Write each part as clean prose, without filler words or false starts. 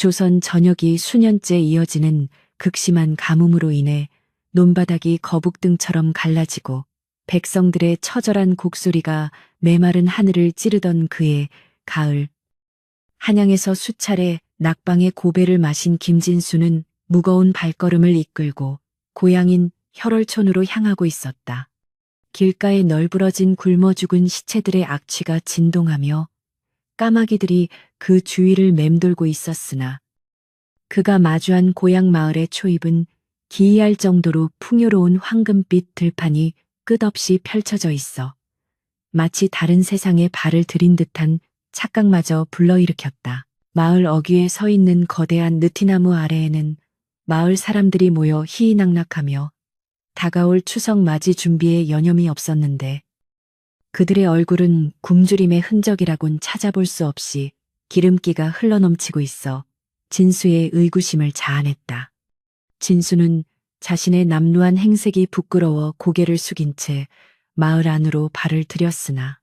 조선 전역이 수년째 이어지는 극심한 가뭄으로 인해 논바닥이 거북등처럼 갈라지고 백성들의 처절한 곡소리가 메마른 하늘을 찌르던 그해 가을, 한양에서 수차례 낙방의 고배를 마신 김진수는 무거운 발걸음을 이끌고 고향인 혈월촌으로 향하고 있었다. 길가에 널브러진 굶어 죽은 시체들의 악취가 진동하며 까마귀들이 그 주위를 맴돌고 있었으나 그가 마주한 고향 마을의 초입은 기이할 정도로 풍요로운 황금빛 들판이 끝없이 펼쳐져 있어 마치 다른 세상에 발을 들인 듯한 착각마저 불러일으켰다. 마을 어귀에 서 있는 거대한 느티나무 아래에는 마을 사람들이 모여 희희낙낙하며 다가올 추석 맞이 준비에 여념이 없었는데 그들의 얼굴은 굶주림의 흔적이라곤 찾아볼 수 없이 기름기가 흘러넘치고 있어 진수의 의구심을 자아냈다. 진수는 자신의 남루한 행색이 부끄러워 고개를 숙인 채 마을 안으로 발을 들였으나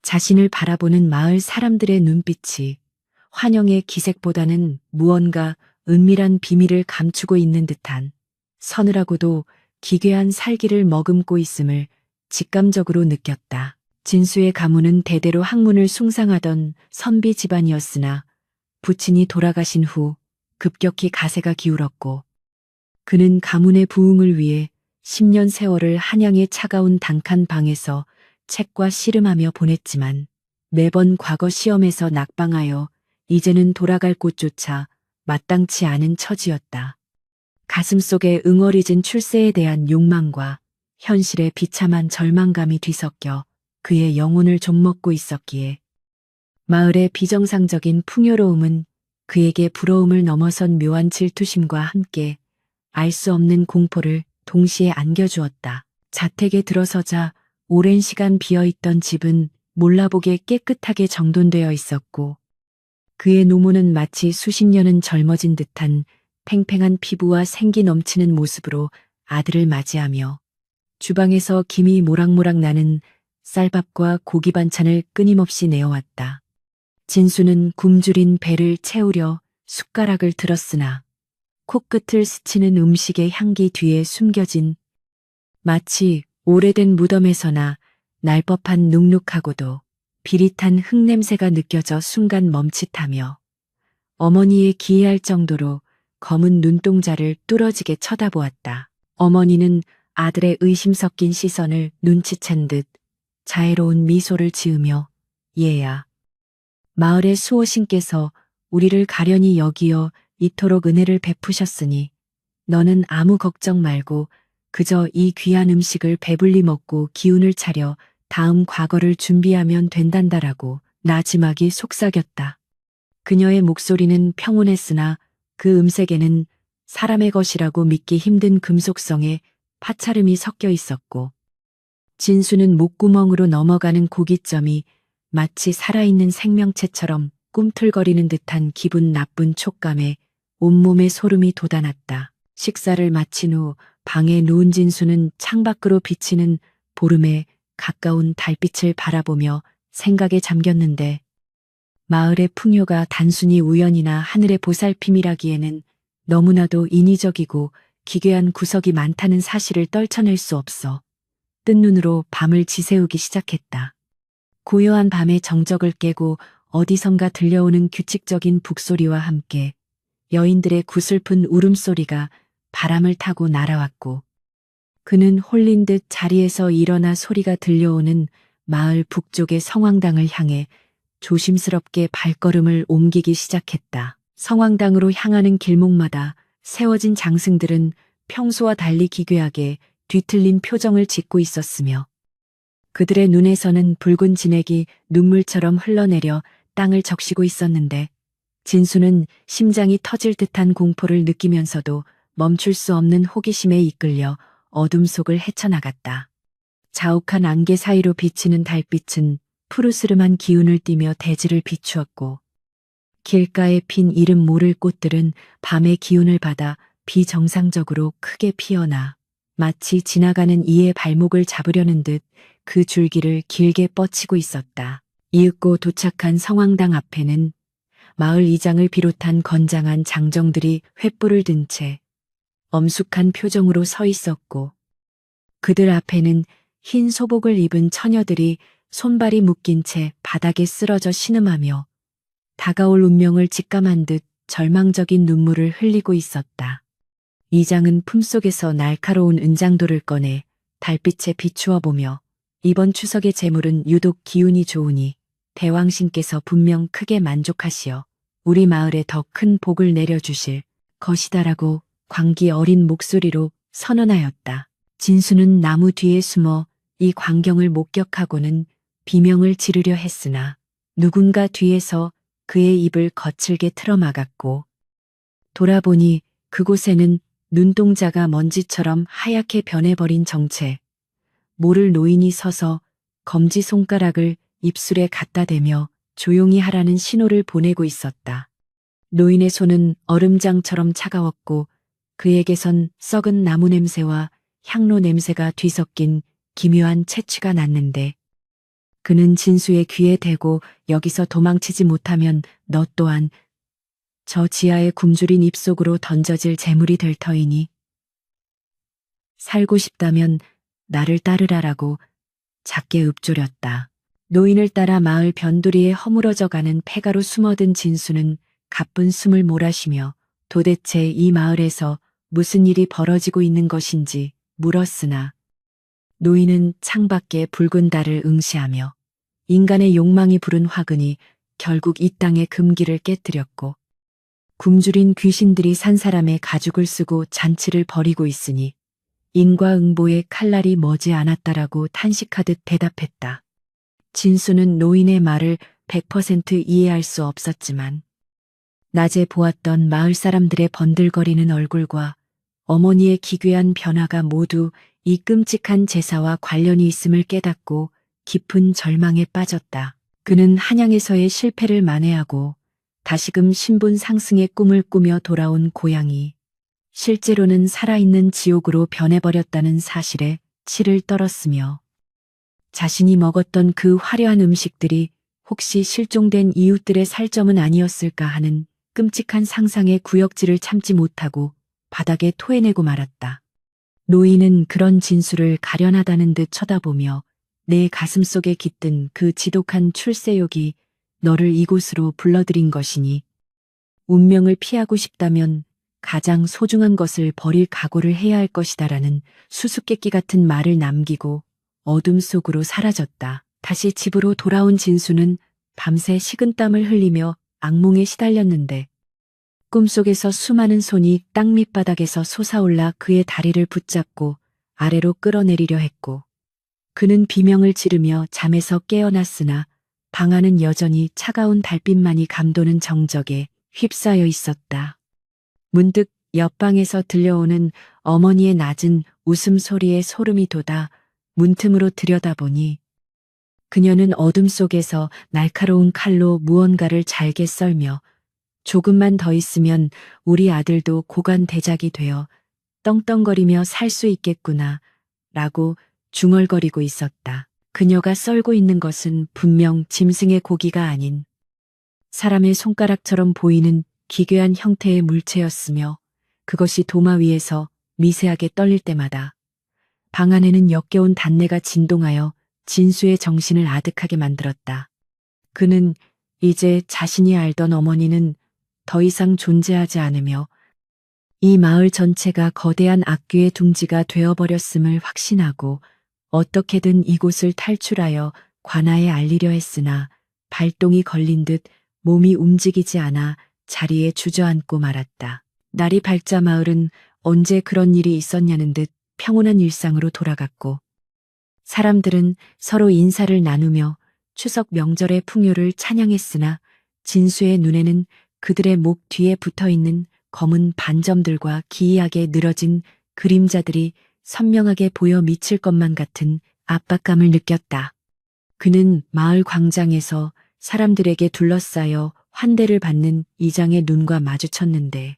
자신을 바라보는 마을 사람들의 눈빛이 환영의 기색보다는 무언가 은밀한 비밀을 감추고 있는 듯한 서늘하고도 기괴한 살기를 머금고 있음을 직감적으로 느꼈다. 진수의 가문은 대대로 학문을 숭상하던 선비 집안이었으나 부친이 돌아가신 후 급격히 가세가 기울었고 그는 가문의 부흥을 위해 10년 세월을 한양의 차가운 단칸 방에서 책과 씨름하며 보냈지만 매번 과거 시험에서 낙방하여 이제는 돌아갈 곳조차 마땅치 않은 처지였다. 가슴속에 응어리진 출세에 대한 욕망과 현실의 비참한 절망감이 뒤섞여 그의 영혼을 좀먹고 있었기에 마을의 비정상적인 풍요로움은 그에게 부러움을 넘어선 묘한 질투심과 함께 알 수 없는 공포를 동시에 안겨주었다. 자택에 들어서자 오랜 시간 비어있던 집은 몰라보게 깨끗하게 정돈되어 있었고 그의 노모는 마치 수십 년은 젊어진 듯한 팽팽한 피부와 생기 넘치는 모습으로 아들을 맞이하며 주방에서 김이 모락모락 나는 쌀밥과 고기 반찬을 끊임없이 내어왔다. 진수는 굶주린 배를 채우려 숟가락을 들었으나 코끝을 스치는 음식의 향기 뒤에 숨겨진 마치 오래된 무덤에서나 날 법한 눅눅하고도 비릿한 흙냄새가 느껴져 순간 멈칫하며 어머니의 기이할 정도로 검은 눈동자를 뚫어지게 쳐다보았다. 어머니는 아들의 의심 섞인 시선을 눈치챈 듯 자애로운 미소를 지으며 얘야, 마을의 수호신께서 우리를 가련히 여기어 이토록 은혜를 베푸셨으니 너는 아무 걱정 말고 그저 이 귀한 음식을 배불리 먹고 기운을 차려 다음 과거를 준비하면 된단다라고 나지막이 속삭였다. 그녀의 목소리는 평온했으나 그 음색에는 사람의 것이라고 믿기 힘든 금속성의 파차름이 섞여 있었고 진수는 목구멍으로 넘어가는 고깃점이 마치 살아있는 생명체처럼 꿈틀거리는 듯한 기분 나쁜 촉감에 온몸에 소름이 돋아났다. 식사를 마친 후 방에 누운 진수는 창밖으로 비치는 보름에 가까운 달빛을 바라보며 생각에 잠겼는데 마을의 풍요가 단순히 우연이나 하늘의 보살핌이라기에는 너무나도 인위적이고 기괴한 구석이 많다는 사실을 떨쳐낼 수 없어 뜬 눈으로 밤을 지새우기 시작했다. 고요한 밤의 정적을 깨고 어디선가 들려오는 규칙적인 북소리와 함께 여인들의 구슬픈 울음소리가 바람을 타고 날아왔고 그는 홀린 듯 자리에서 일어나 소리가 들려오는 마을 북쪽의 성황당을 향해 조심스럽게 발걸음을 옮기기 시작했다. 성황당으로 향하는 길목마다 세워진 장승들은 평소와 달리 기괴하게 뒤틀린 표정을 짓고 있었으며 그들의 눈에서는 붉은 진액이 눈물처럼 흘러내려 땅을 적시고 있었는데 진수는 심장이 터질 듯한 공포를 느끼면서도 멈출 수 없는 호기심에 이끌려 어둠 속을 헤쳐나갔다. 자욱한 안개 사이로 비치는 달빛은 푸르스름한 기운을 띠며 대지를 비추었고 길가에 핀 이름 모를 꽃들은 밤의 기운을 받아 비정상적으로 크게 피어나 마치 지나가는 이의 발목을 잡으려는 듯 그 줄기를 길게 뻗치고 있었다. 이윽고 도착한 성황당 앞에는 마을 이장을 비롯한 건장한 장정들이 횃불을 든 채 엄숙한 표정으로 서 있었고 그들 앞에는 흰 소복을 입은 처녀들이 손발이 묶인 채 바닥에 쓰러져 신음하며 다가올 운명을 직감한 듯 절망적인 눈물을 흘리고 있었다. 이장은 품속에서 날카로운 은장도를 꺼내 달빛에 비추어 보며 이번 추석의 제물은 유독 기운이 좋으니 대왕신께서 분명 크게 만족하시어 우리 마을에 더 큰 복을 내려주실 것이다라고 광기 어린 목소리로 선언하였다. 진수는 나무 뒤에 숨어 이 광경을 목격하고는 비명을 지르려 했으나 누군가 뒤에서 그의 입을 거칠게 틀어막았고 돌아보니 그곳에는 눈동자가 먼지처럼 하얗게 변해버린 정체 모를 노인이 서서 검지손가락을 입술에 갖다 대며 조용히 하라는 신호를 보내고 있었다. 노인의 손은 얼음장처럼 차가웠고 그에게선 썩은 나무 냄새와 향로 냄새가 뒤섞인 기묘한 채취가 났는데 그는 진수의 귀에 대고 여기서 도망치지 못하면 너 또한 저 지하의 굶주린 입속으로 던져질 재물이 될 터이니 살고 싶다면 나를 따르라라고 작게 읊조렸다. 노인을 따라 마을 변두리에 허물어져가는 폐가로 숨어든 진수는 가쁜 숨을 몰아쉬며 도대체 이 마을에서 무슨 일이 벌어지고 있는 것인지 물었으나 노인은 창밖에 붉은 달을 응시하며 인간의 욕망이 부른 화근이 결국 이 땅의 금기를 깨뜨렸고 굶주린 귀신들이 산 사람의 가죽을 쓰고 잔치를 벌이고 있으니 인과응보의 칼날이 머지 않았다라고 탄식하듯 대답했다. 진수는 노인의 말을 100% 이해할 수 없었지만 낮에 보았던 마을 사람들의 번들거리는 얼굴과 어머니의 기괴한 변화가 모두 이 끔찍한 제사와 관련이 있음을 깨닫고 깊은 절망에 빠졌다. 그는 한양에서의 실패를 만회하고 다시금 신분 상승의 꿈을 꾸며 돌아온 고향이 실제로는 살아있는 지옥으로 변해버렸다는 사실에 치를 떨었으며 자신이 먹었던 그 화려한 음식들이 혹시 실종된 이웃들의 살점은 아니었을까 하는 끔찍한 상상의 구역질을 참지 못하고 바닥에 토해내고 말았다. 노인은 그런 진수를 가련하다는 듯 쳐다보며 내 가슴속에 깃든 그 지독한 출세욕이 너를 이곳으로 불러들인 것이니 운명을 피하고 싶다면 가장 소중한 것을 버릴 각오를 해야 할 것이다라는 수수께끼 같은 말을 남기고 어둠 속으로 사라졌다. 다시 집으로 돌아온 진수는 밤새 식은땀을 흘리며 악몽에 시달렸는데 꿈속에서 수많은 손이 땅 밑바닥에서 솟아올라 그의 다리를 붙잡고 아래로 끌어내리려 했고 그는 비명을 지르며 잠에서 깨어났으나 방 안은 여전히 차가운 달빛만이 감도는 정적에 휩싸여 있었다. 문득 옆방에서 들려오는 어머니의 낮은 웃음소리에 소름이 돋아 문틈으로 들여다보니 그녀는 어둠 속에서 날카로운 칼로 무언가를 잘게 썰며 조금만 더 있으면 우리 아들도 고관대작이 되어 떵떵거리며 살 수 있겠구나 라고 중얼거리고 있었다. 그녀가 썰고 있는 것은 분명 짐승의 고기가 아닌 사람의 손가락처럼 보이는 기괴한 형태의 물체였으며 그것이 도마 위에서 미세하게 떨릴 때마다 방 안에는 역겨운 단내가 진동하여 진수의 정신을 아득하게 만들었다. 그는 이제 자신이 알던 어머니는 더 이상 존재하지 않으며 이 마을 전체가 거대한 악귀의 둥지가 되어버렸음을 확신하고 어떻게든 이곳을 탈출하여 관아에 알리려 했으나 발동이 걸린 듯 몸이 움직이지 않아 자리에 주저앉고 말았다. 날이 밝자 마을은 언제 그런 일이 있었냐는 듯 평온한 일상으로 돌아갔고 사람들은 서로 인사를 나누며 추석 명절의 풍요를 찬양했으나 진수의 눈에는 그들의 목 뒤에 붙어있는 검은 반점들과 기이하게 늘어진 그림자들이 선명하게 보여 미칠 것만 같은 압박감을 느꼈다. 그는 마을 광장에서 사람들에게 둘러싸여 환대를 받는 이장의 눈과 마주쳤는데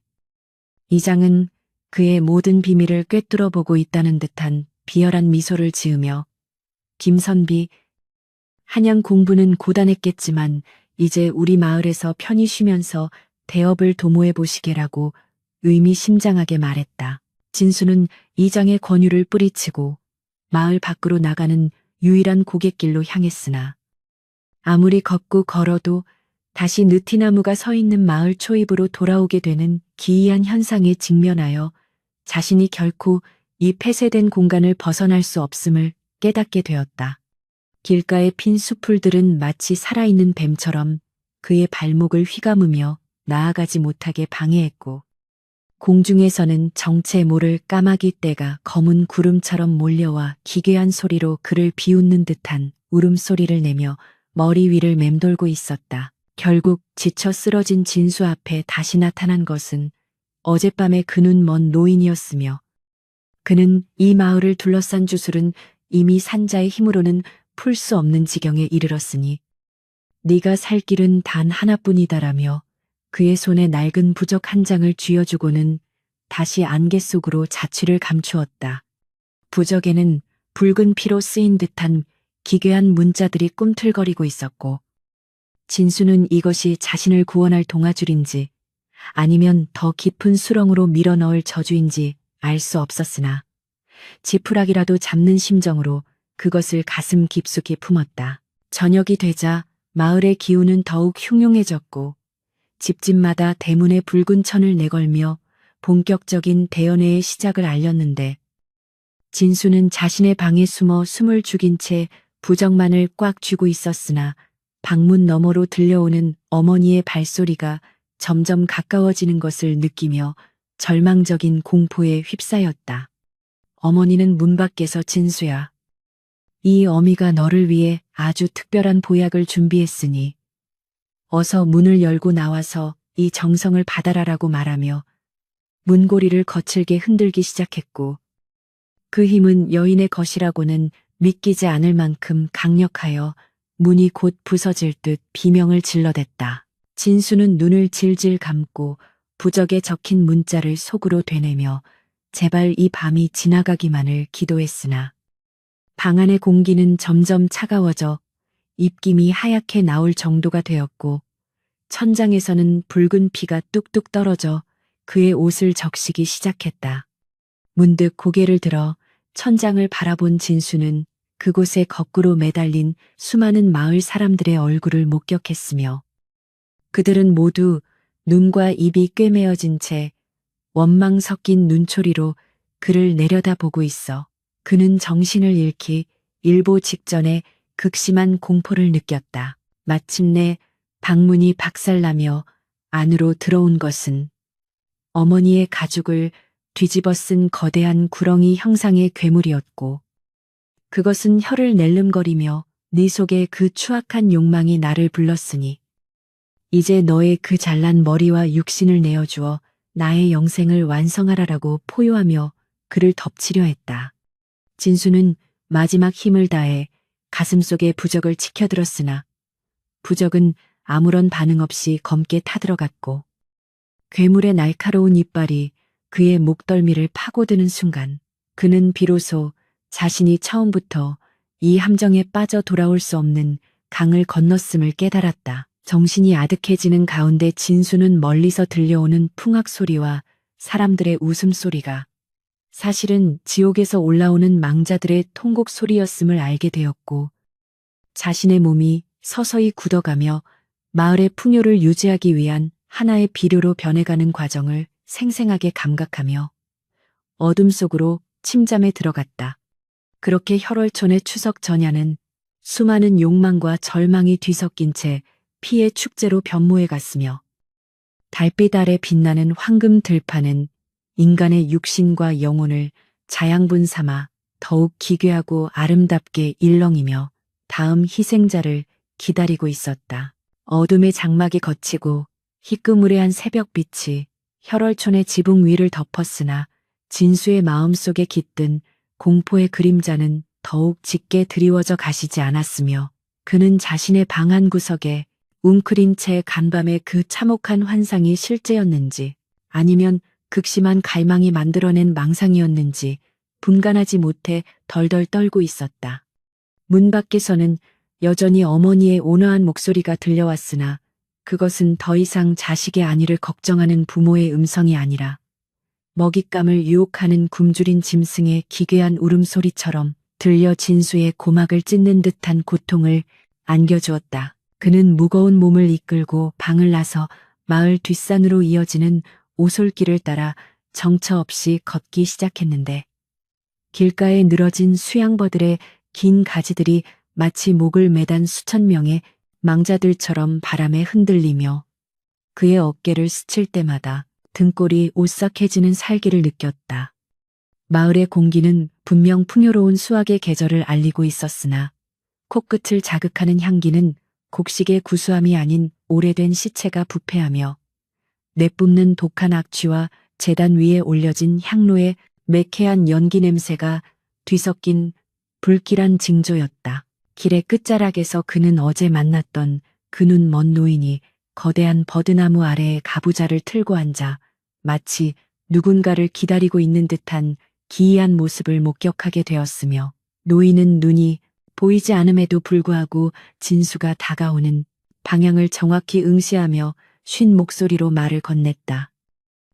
이장은 그의 모든 비밀을 꿰뚫어 보고 있다는 듯한 비열한 미소를 지으며 김선비, 한양 공부는 고단했겠지만 이제 우리 마을에서 편히 쉬면서 대업을 도모해 보시게라고 의미심장하게 말했다. 진수는 이장의 권유를 뿌리치고 마을 밖으로 나가는 유일한 고갯길로 향했으나 아무리 걷고 걸어도 다시 느티나무가 서 있는 마을 초입으로 돌아오게 되는 기이한 현상에 직면하여 자신이 결코 이 폐쇄된 공간을 벗어날 수 없음을 깨닫게 되었다. 길가의 핀 수풀들은 마치 살아있는 뱀처럼 그의 발목을 휘감으며 나아가지 못하게 방해했고, 공중에서는 정체 모를 까마귀 떼가 검은 구름처럼 몰려와 기괴한 소리로 그를 비웃는 듯한 울음소리를 내며 머리 위를 맴돌고 있었다. 결국 지쳐 쓰러진 진수 앞에 다시 나타난 것은 어젯밤의 그 눈 먼 노인이었으며, 그는 이 마을을 둘러싼 주술은 이미 산자의 힘으로는 풀 수 없는 지경에 이르렀으니 네가 살 길은 단 하나뿐이다라며 그의 손에 낡은 부적 한 장을 쥐어주고는 다시 안개 속으로 자취를 감추었다. 부적에는 붉은 피로 쓰인 듯한 기괴한 문자들이 꿈틀거리고 있었고, 진수는 이것이 자신을 구원할 동아줄인지 아니면 더 깊은 수렁으로 밀어넣을 저주인지 알 수 없었으나 지푸라기라도 잡는 심정으로 그것을 가슴 깊숙이 품었다. 저녁이 되자 마을의 기운은 더욱 흉흉해졌고 집집마다 대문에 붉은 천을 내걸며 본격적인 대연회의 시작을 알렸는데, 진수는 자신의 방에 숨어 숨을 죽인 채 부적만을 꽉 쥐고 있었으나 방문 너머로 들려오는 어머니의 발소리가 점점 가까워지는 것을 느끼며 절망적인 공포에 휩싸였다. 어머니는 문 밖에서 진수야, 이 어미가 너를 위해 아주 특별한 보약을 준비했으니 어서 문을 열고 나와서 이 정성을 받아라라고 말하며 문고리를 거칠게 흔들기 시작했고, 그 힘은 여인의 것이라고는 믿기지 않을 만큼 강력하여 문이 곧 부서질 듯 비명을 질러댔다. 진수는 눈을 질질 감고 부적에 적힌 문자를 속으로 되뇌며 제발 이 밤이 지나가기만을 기도했으나 방 안의 공기는 점점 차가워져 입김이 하얗게 나올 정도가 되었고, 천장에서는 붉은 피가 뚝뚝 떨어져 그의 옷을 적시기 시작했다. 문득 고개를 들어 천장을 바라본 진수는 그곳에 거꾸로 매달린 수많은 마을 사람들의 얼굴을 목격했으며, 그들은 모두 눈과 입이 꿰매어진 채 원망 섞인 눈초리로 그를 내려다보고 있어 그는 정신을 잃기 일보 직전에 극심한 공포를 느꼈다. 마침내 방문이 박살나며 안으로 들어온 것은 어머니의 가죽을 뒤집어 쓴 거대한 구렁이 형상의 괴물이었고, 그것은 혀를 낼름거리며 네 속에 그 추악한 욕망이 나를 불렀으니 이제 너의 그 잘난 머리와 육신을 내어주어 나의 영생을 완성하라라고 포효하며 그를 덮치려 했다. 진수는 마지막 힘을 다해 가슴속에 부적을 치켜들었으나 부적은 아무런 반응 없이 검게 타들어갔고, 괴물의 날카로운 이빨이 그의 목덜미를 파고드는 순간 그는 비로소 자신이 처음부터 이 함정에 빠져 돌아올 수 없는 강을 건넜음을 깨달았다. 정신이 아득해지는 가운데 진수는 멀리서 들려오는 풍악 소리와 사람들의 웃음소리가 사실은 지옥에서 올라오는 망자들의 통곡 소리였음을 알게 되었고, 자신의 몸이 서서히 굳어가며 마을의 풍요를 유지하기 위한 하나의 비료로 변해가는 과정을 생생하게 감각하며 어둠 속으로 침잠에 들어갔다. 그렇게 혈월촌의 추석 전야는 수많은 욕망과 절망이 뒤섞인 채 피의 축제로 변모해 갔으며, 달빛 아래 빛나는 황금 들판은 인간의 육신과 영혼을 자양분 삼아 더욱 기괴하고 아름답게 일렁이며 다음 희생자를 기다리고 있었다. 어둠의 장막이 걷히고 희끄무레한 새벽빛이 혈월촌의 지붕 위를 덮었으나 진수의 마음속에 깃든 공포의 그림자는 더욱 짙게 드리워져 가시지 않았으며, 그는 자신의 방 한 구석에 웅크린 채 간밤의 그 참혹한 환상이 실제였는지 아니면 극심한 갈망이 만들어낸 망상이었는지 분간하지 못해 덜덜 떨고 있었다. 문 밖에서는 여전히 어머니의 온화한 목소리가 들려왔으나 그것은 더 이상 자식의 안위를 걱정하는 부모의 음성이 아니라 먹잇감을 유혹하는 굶주린 짐승의 기괴한 울음소리처럼 들려 진수의 고막을 찢는 듯한 고통을 안겨주었다. 그는 무거운 몸을 이끌고 방을 나서 마을 뒷산으로 이어지는 오솔길을 따라 정처 없이 걷기 시작했는데 길가에 늘어진 수양버들의 긴 가지들이 마치 목을 매단 수천 명의 망자들처럼 바람에 흔들리며 그의 어깨를 스칠 때마다 등골이 오싹해지는 살기를 느꼈다. 마을의 공기는 분명 풍요로운 수확의 계절을 알리고 있었으나 코끝을 자극하는 향기는 곡식의 구수함이 아닌 오래된 시체가 부패하며 내뿜는 독한 악취와 제단 위에 올려진 향로의 매캐한 연기 냄새가 뒤섞인 불길한 징조였다. 길의 끝자락에서 그는 어제 만났던 그 눈 먼 노인이 거대한 버드나무 아래에 가부좌를 틀고 앉아 마치 누군가를 기다리고 있는 듯한 기이한 모습을 목격하게 되었으며 노인은 눈이 보이지 않음에도 불구하고 진수가 다가오는 방향을 정확히 응시하며 쉰 목소리로 말을 건넸다.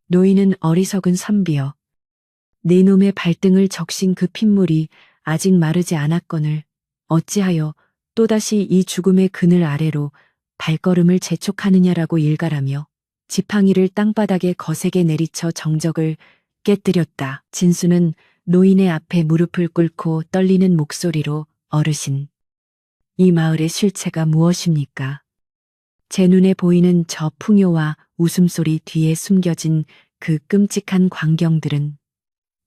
노인은 어리석은 선비여. 네 놈의 발등을 적신 그 핏물이 아직 마르지 않았거늘 어찌하여 또다시 이 죽음의 그늘 아래로 발걸음을 재촉하느냐라고 일갈하며 지팡이를 땅바닥에 거세게 내리쳐 정적을 깨뜨렸다. 진수는 노인의 앞에 무릎을 꿇고 떨리는 목소리로 어르신, 이 마을의 실체가 무엇입니까? 제 눈에 보이는 저 풍요와 웃음소리 뒤에 숨겨진 그 끔찍한 광경들은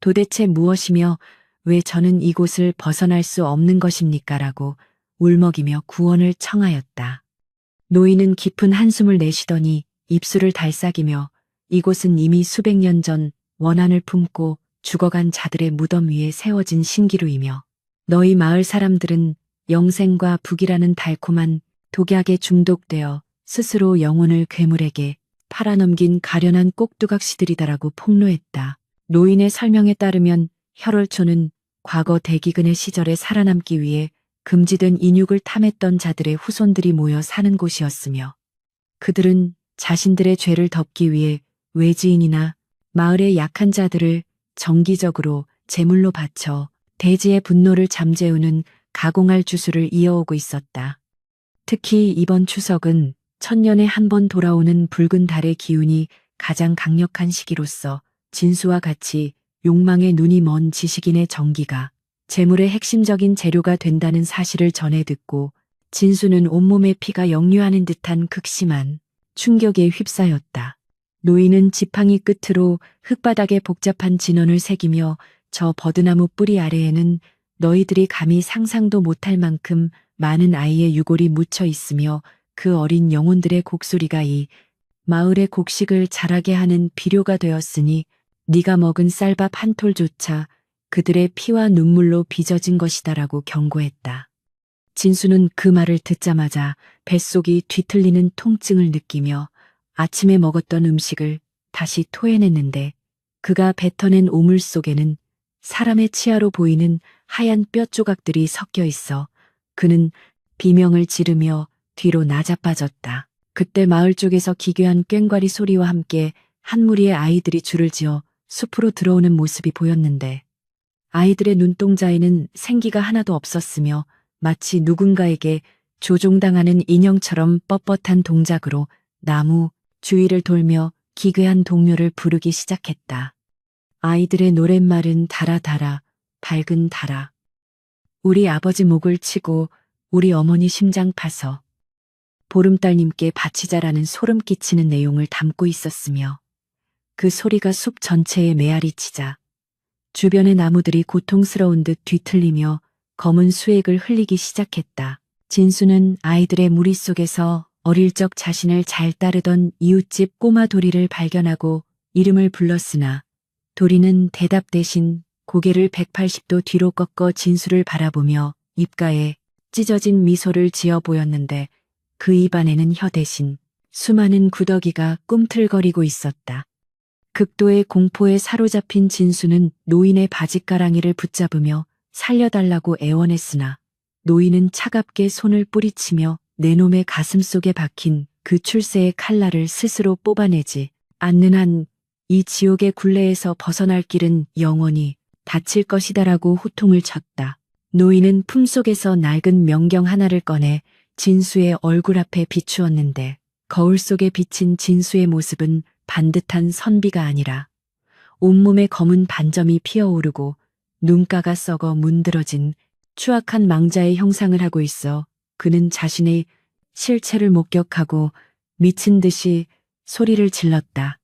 도대체 무엇이며 왜 저는 이곳을 벗어날 수 없는 것입니까? 라고 울먹이며 구원을 청하였다. 노인은 깊은 한숨을 내쉬더니 입술을 달싹이며 이곳은 이미 수백 년 전 원한을 품고 죽어간 자들의 무덤 위에 세워진 신기루이며 너희 마을 사람들은 영생과 북이라는 달콤한 독약에 중독되어 스스로 영혼을 괴물에게 팔아넘긴 가련한 꼭두각시들이다라고 폭로했다. 노인의 설명에 따르면 혈월초는 과거 대기근의 시절에 살아남기 위해 금지된 인육을 탐했던 자들의 후손들이 모여 사는 곳이었으며 그들은 자신들의 죄를 덮기 위해 외지인이나 마을의 약한 자들을 정기적으로 제물로 바쳐 대지의 분노를 잠재우는 가공할 주술을 이어오고 있었다. 특히 이번 추석은 천년에 한 번 돌아오는 붉은 달의 기운이 가장 강력한 시기로서 진수와 같이 욕망의 눈이 먼 지식인의 정기가 재물의 핵심적인 재료가 된다는 사실을 전해 듣고 진수는 온몸에 피가 역류하는 듯한 극심한 충격에 휩싸였다. 노인은 지팡이 끝으로 흙바닥에 복잡한 진원을 새기며 저 버드나무 뿌리 아래에는 너희들이 감히 상상도 못할 만큼 많은 아이의 유골이 묻혀 있으며 그 어린 영혼들의 곡소리가 이 마을의 곡식을 자라게 하는 비료가 되었으니 네가 먹은 쌀밥 한 톨조차 그들의 피와 눈물로 빚어진 것이다라고 경고했다. 진수는 그 말을 듣자마자 뱃속이 뒤틀리는 통증을 느끼며 아침에 먹었던 음식을 다시 토해냈는데 그가 뱉어낸 오물 속에는 사람의 치아로 보이는 하얀 뼈 조각들이 섞여 있어 그는 비명을 지르며 뒤로 나자빠졌다. 그때 마을 쪽에서 기괴한 꽹과리 소리와 함께 한 무리의 아이들이 줄을 지어 숲으로 들어오는 모습이 보였는데 아이들의 눈동자에는 생기가 하나도 없었으며 마치 누군가에게 조종당하는 인형처럼 뻣뻣한 동작으로 나무 주위를 돌며 기괴한 동료를 부르기 시작했다. 아이들의 노랫말은 달아 밝은 달아. 우리 아버지 목을 치고 우리 어머니 심장 파서 보름달님께 바치자라는 소름 끼치는 내용을 담고 있었으며 그 소리가 숲 전체에 메아리 치자 주변의 나무들이 고통스러운 듯 뒤틀리며 검은 수액을 흘리기 시작했다. 진수는 아이들의 무리 속에서 어릴 적 자신을 잘 따르던 이웃집 꼬마 도리를 발견하고 이름을 불렀으나 도리는 대답 대신 고개를 180도 뒤로 꺾어 진수를 바라보며 입가에 찢어진 미소를 지어 보였는데 그 입안에는 혀 대신 수많은 구더기가 꿈틀거리고 있었다. 극도의 공포에 사로잡힌 진수는 노인의 바짓가랑이를 붙잡으며 살려달라고 애원했으나 노인은 차갑게 손을 뿌리치며 내놈의 가슴 속에 박힌 그 출세의 칼날을 스스로 뽑아내지 않는 한 이 지옥의 굴레에서 벗어날 길은 영원히 닫힐 것이다라고 호통을 쳤다. 노인은 품속에서 낡은 명경 하나를 꺼내 진수의 얼굴 앞에 비추었는데 거울 속에 비친 진수의 모습은 반듯한 선비가 아니라 온몸에 검은 반점이 피어오르고 눈가가 썩어 문드러진 추악한 망자의 형상을 하고 있어 그는 자신의 실체를 목격하고 미친 듯이 소리를 질렀다.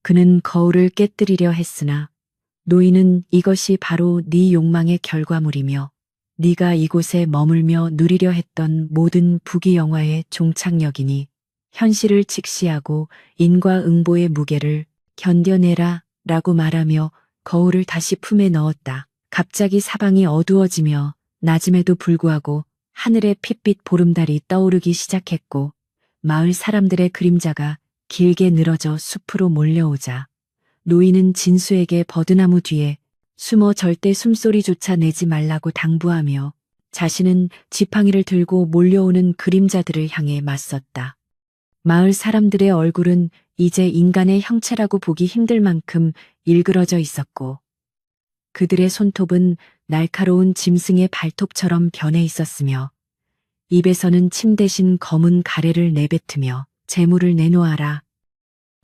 그는 거울을 깨뜨리려 했으나 노인은 이것이 바로 네 욕망의 결과물이며 네가 이곳에 머물며 누리려 했던 모든 부귀영화의 종착역이니 현실을 직시하고 인과응보의 무게를 견뎌내라 라고 말하며 거울을 다시 품에 넣었다. 갑자기 사방이 어두워지며 낮음에도 불구하고 하늘에 핏빛 보름달이 떠오르기 시작했고 마을 사람들의 그림자가 길게 늘어져 숲으로 몰려오자 노인은 진수에게 버드나무 뒤에 숨어 절대 숨소리조차 내지 말라고 당부하며 자신은 지팡이를 들고 몰려오는 그림자들을 향해 맞섰다. 마을 사람들의 얼굴은 이제 인간의 형체라고 보기 힘들 만큼 일그러져 있었고 그들의 손톱은 날카로운 짐승의 발톱처럼 변해 있었으며 입에서는 침 대신 검은 가래를 내뱉으며 재물을 내놓아라.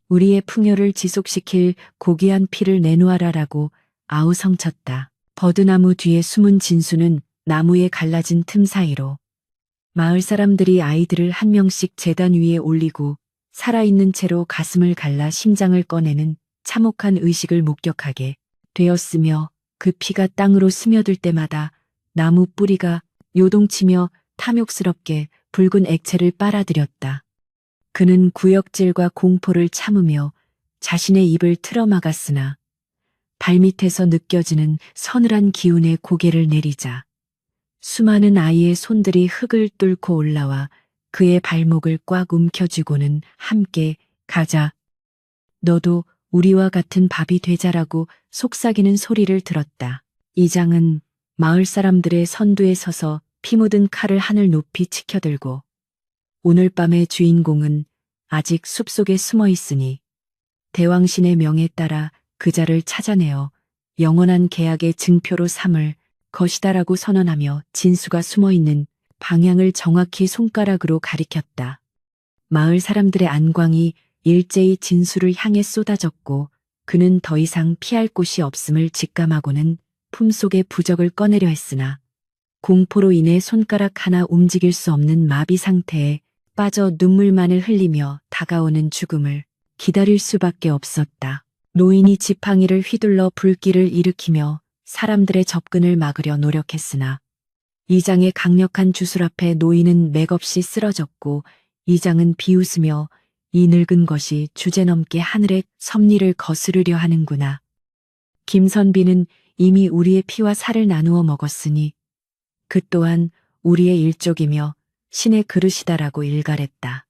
우리의 풍요를 지속시킬 고귀한 피를 내놓아라라고 아우성쳤다. 버드나무 뒤에 숨은 진수는 나무에 갈라진 틈 사이로 마을 사람들이 아이들을 한 명씩 제단 위에 올리고 살아있는 채로 가슴을 갈라 심장을 꺼내는 참혹한 의식을 목격하게 되었으며 그 피가 땅으로 스며들 때마다 나무 뿌리가 요동치며 탐욕스럽게 붉은 액체를 빨아들였다. 그는 구역질과 공포를 참으며 자신의 입을 틀어막았으나 발밑에서 느껴지는 서늘한 기운에 고개를 내리자 수많은 아이의 손들이 흙을 뚫고 올라와 그의 발목을 꽉 움켜쥐고는 함께 가자. 너도 우리와 같은 밥이 되자라고 속삭이는 소리를 들었다. 이장은 마을 사람들의 선두에 서서 피 묻은 칼을 하늘 높이 치켜들고 오늘 밤의 주인공은 아직 숲속에 숨어 있으니 대왕신의 명에 따라 그자를 찾아내어 영원한 계약의 증표로 삼을 것이다라고 선언하며 진수가 숨어 있는 방향을 정확히 손가락으로 가리켰다. 마을 사람들의 안광이 일제히 진수를 향해 쏟아졌고 그는 더 이상 피할 곳이 없음을 직감하고는 품속의 부적을 꺼내려 했으나 공포로 인해 손가락 하나 움직일 수 없는 마비 상태에 빠져 눈물만을 흘리며 다가오는 죽음을 기다릴 수밖에 없었다. 노인이 지팡이를 휘둘러 불길을 일으키며 사람들의 접근을 막으려 노력했으나 이장의 강력한 주술 앞에 노인은 맥없이 쓰러졌고 이장은 비웃으며 이 늙은 것이 주제넘게 하늘의 섭리를 거스르려 하는구나. 김선비는 이미 우리의 피와 살을 나누어 먹었으니 그 또한 우리의 일족이며 신의 그릇이다라고 일갈했다.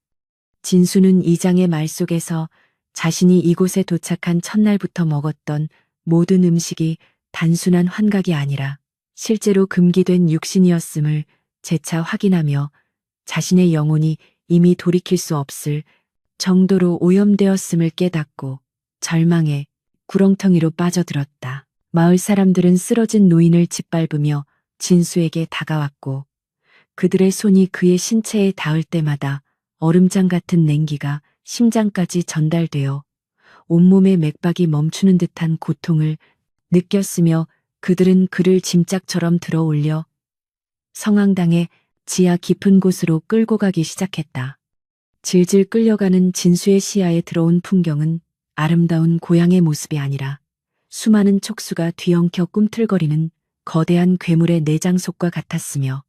진수는 이장의 말 속에서 자신이 이곳에 도착한 첫날부터 먹었던 모든 음식이 단순한 환각이 아니라 실제로 금기된 육신이었음을 재차 확인하며 자신의 영혼이 이미 돌이킬 수 없을 정도로 오염되었음을 깨닫고 절망에 구렁텅이로 빠져들었다. 마을 사람들은 쓰러진 노인을 짓밟으며 진수에게 다가왔고 그들의 손이 그의 신체에 닿을 때마다 얼음장 같은 냉기가 심장까지 전달되어 온몸의 맥박이 멈추는 듯한 고통을 느꼈으며 그들은 그를 짐짝처럼 들어 올려 성황당의 지하 깊은 곳으로 끌고 가기 시작했다. 질질 끌려가는 진수의 시야에 들어온 풍경은 아름다운 고향의 모습이 아니라 수많은 촉수가 뒤엉켜 꿈틀거리는 거대한 괴물의 내장속과 같았으며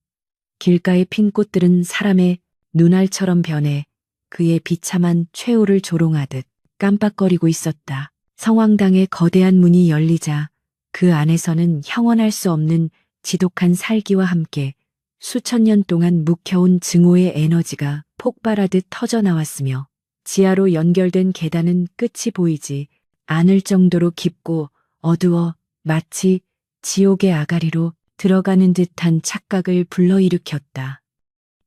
길가에 핀 꽃들은 사람의 눈알처럼 변해 그의 비참한 최후를 조롱하듯 깜빡거리고 있었다. 성황당의 거대한 문이 열리자 그 안에서는 형언할 수 없는 지독한 살기와 함께 수천 년 동안 묵혀온 증오의 에너지가 폭발하듯 터져나왔으며 지하로 연결된 계단은 끝이 보이지 않을 정도로 깊고 어두워 마치 지옥의 아가리로 들어가는 듯한 착각을 불러일으켰다.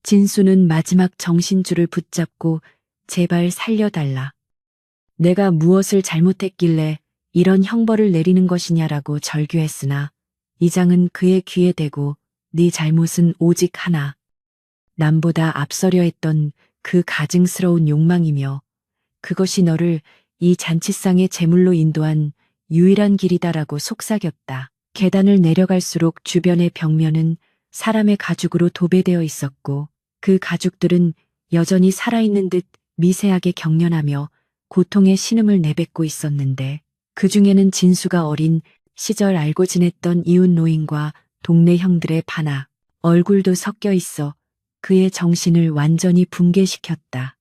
진수는 마지막 정신줄을 붙잡고 제발 살려달라. 내가 무엇을 잘못했길래 이런 형벌을 내리는 것이냐라고 절규했으나 이장은 그의 귀에 대고 네 잘못은 오직 하나. 남보다 앞서려 했던 그 가증스러운 욕망이며 그것이 너를 이 잔치상의 제물로 인도한 유일한 길이다라고 속삭였다. 계단을 내려갈수록 주변의 벽면은 사람의 가죽으로 도배되어 있었고 그 가죽들은 여전히 살아있는 듯 미세하게 경련하며 고통의 신음을 내뱉고 있었는데 그 중에는 진수가 어린 시절 알고 지냈던 이웃 노인과 동네 형들의 반악, 얼굴도 섞여 있어 그의 정신을 완전히 붕괴시켰다.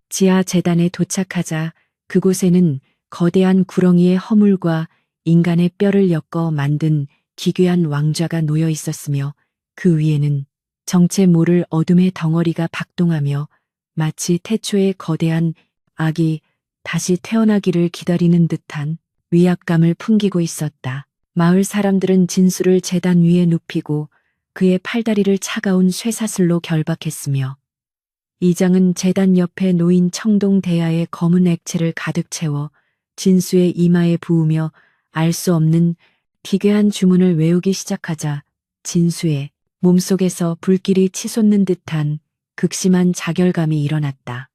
지하 재단에 도착하자 그곳에는 거대한 구렁이의 허물과 인간의 뼈를 엮어 만든 기괴한 왕좌가 놓여 있었으며 그 위에는 정체 모를 어둠의 덩어리가 박동하며 마치 태초의 거대한 악이 다시 태어나기를 기다리는 듯한 위압감을 풍기고 있었다. 마을 사람들은 진수를 재단 위에 눕히고 그의 팔다리를 차가운 쇠사슬로 결박했으며 이장은 재단 옆에 놓인 청동 대야에 검은 액체를 가득 채워 진수의 이마에 부으며 알 수 없는 기괴한 주문을 외우기 시작하자 진수의 몸속에서 불길이 치솟는 듯한 극심한 자결감이 일어났다.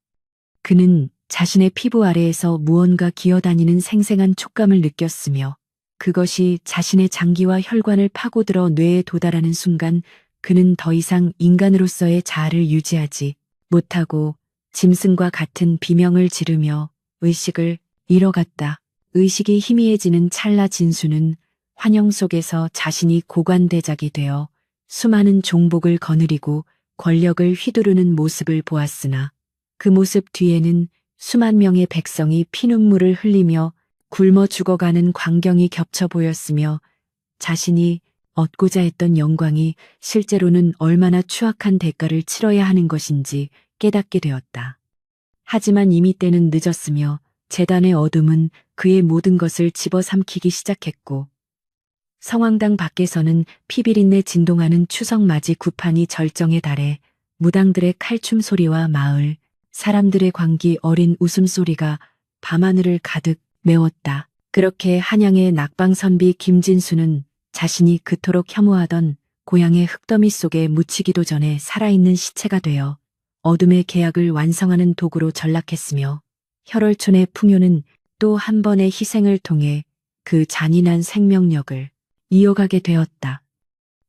그는 자신의 피부 아래에서 무언가 기어다니는 생생한 촉감을 느꼈으며 그것이 자신의 장기와 혈관을 파고들어 뇌에 도달하는 순간 그는 더 이상 인간으로서의 자아를 유지하지 못하고 짐승과 같은 비명을 지르며 의식을 잃어갔다. 의식이 희미해지는 찰나 진수는 환영 속에서 자신이 고관대작이 되어 수많은 종복을 거느리고 권력을 휘두르는 모습을 보았으나 그 모습 뒤에는 수만 명의 백성이 피눈물을 흘리며 굶어 죽어가는 광경이 겹쳐 보였으며 자신이 얻고자 했던 영광이 실제로는 얼마나 추악한 대가를 치러야 하는 것인지 깨닫게 되었다. 하지만 이미 때는 늦었으며 재단의 어둠은 그의 모든 것을 집어삼키기 시작했고 성황당 밖에서는 피비린내 진동하는 추석맞이 구판이 절정에 달해 무당들의 칼춤 소리와 마을 사람들의 광기 어린 웃음소리가 밤하늘을 가득 메웠다. 그렇게 한양의 낙방선비 김진수는 자신이 그토록 혐오하던 고향의 흙더미 속에 묻히기도 전에 살아있는 시체가 되어 어둠의 계약을 완성하는 도구로 전락했으며 혈월촌의 풍요는 또 한 번의 희생을 통해 그 잔인한 생명력을 이어가게 되었다.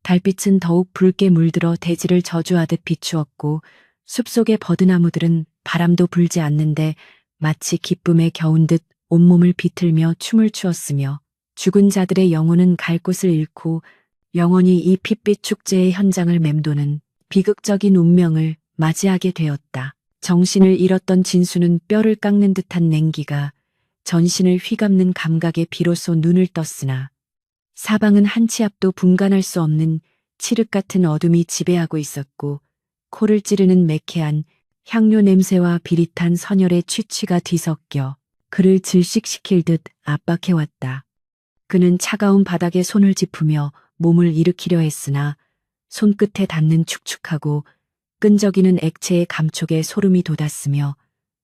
달빛은 더욱 붉게 물들어 대지를 저주하듯 비추었고 숲속의 버드나무들은 바람도 불지 않는데 마치 기쁨에 겨운 듯 온몸을 비틀며 춤을 추었으며 죽은 자들의 영혼은 갈 곳을 잃고 영원히 이 핏빛 축제의 현장을 맴도는 비극적인 운명을 맞이하게 되었다. 정신을 잃었던 진수는 뼈를 깎는 듯한 냉기가 전신을 휘감는 감각에 비로소 눈을 떴으나 사방은 한 치 앞도 분간할 수 없는 칠흑 같은 어둠이 지배하고 있었고 코를 찌르는 매캐한 향료 냄새와 비릿한 선열의 취취가 뒤섞여 그를 질식시킬 듯 압박해왔다. 그는 차가운 바닥에 손을 짚으며 몸을 일으키려 했으나 손끝에 닿는 축축하고 끈적이는 액체의 감촉에 소름이 돋았으며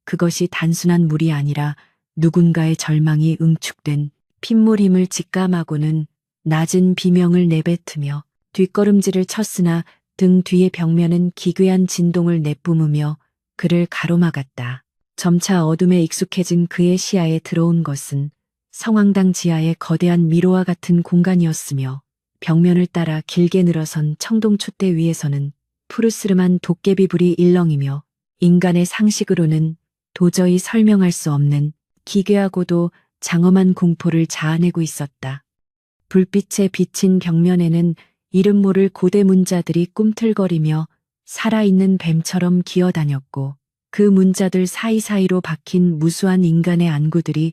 그것이 단순한 물이 아니라 누군가의 절망이 응축된 핏물임을 직감하고는 낮은 비명을 내뱉으며 뒷걸음질을 쳤으나 등 뒤의 벽면은 기괴한 진동을 내뿜으며 그를 가로막았다. 점차 어둠에 익숙해진 그의 시야에 들어온 것은 성황당 지하의 거대한 미로와 같은 공간이었으며 벽면을 따라 길게 늘어선 청동 촛대 위에서는 푸르스름한 도깨비불이 일렁이며 인간의 상식으로는 도저히 설명할 수 없는 기괴하고도 장엄한 공포를 자아내고 있었다. 불빛에 비친 벽면에는 이름 모를 고대 문자들이 꿈틀거리며 살아있는 뱀처럼 기어다녔고 그 문자들 사이사이로 박힌 무수한 인간의 안구들이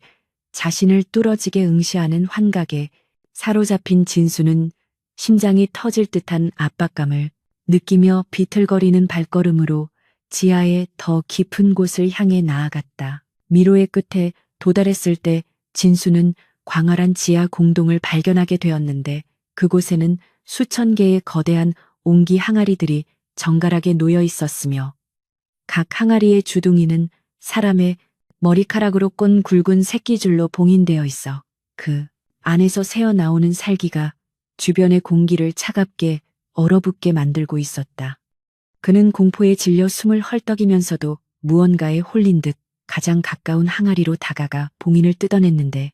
자신을 뚫어지게 응시하는 환각에 사로잡힌 진수는 심장이 터질 듯한 압박감을 느끼며 비틀거리는 발걸음으로 지하의 더 깊은 곳을 향해 나아갔다. 미로의 끝에 도달했을 때 진수는 광활한 지하 공동을 발견하게 되었는데 그곳에는 수천 개의 거대한 옹기 항아리들이 정갈하게 놓여 있었으며 각 항아리의 주둥이는 사람의 머리카락으로 꼰 굵은 새끼줄로 봉인되어 있어 그 안에서 새어나오는 살기가 주변의 공기를 차갑게 얼어붙게 만들고 있었다. 그는 공포에 질려 숨을 헐떡이면서도 무언가에 홀린 듯 가장 가까운 항아리로 다가가 봉인을 뜯어냈는데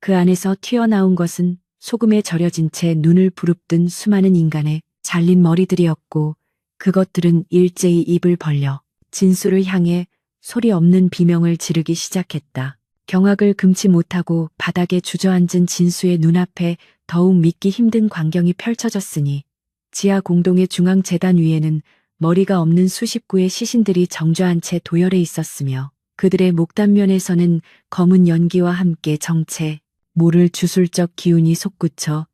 그 안에서 튀어나온 것은 소금에 절여진 채 눈을 부릅뜬 수많은 인간의 잘린 머리들이었고 그것들은 일제히 입을 벌려 진수를 향해 소리 없는 비명을 지르기 시작했다. 경악을 금치 못하고 바닥에 주저앉은 진수의 눈앞에 더욱 믿기 힘든 광경이 펼쳐졌으니 지하 공동의 중앙 재단 위에는 머리가 없는 수십 구의 시신들이 정좌한 채 도열해 있었으며 그들의 목단면에서는 검은 연기와 함께 정체 모를 주술적 기운이 솟구쳐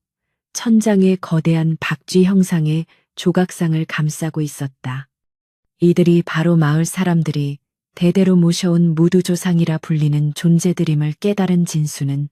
천장의 거대한 박쥐 형상의 조각상을 감싸고 있었다. 이들이 바로 마을 사람들이 대대로 모셔온 무두조상이라 불리는 존재들임을 깨달은 진수는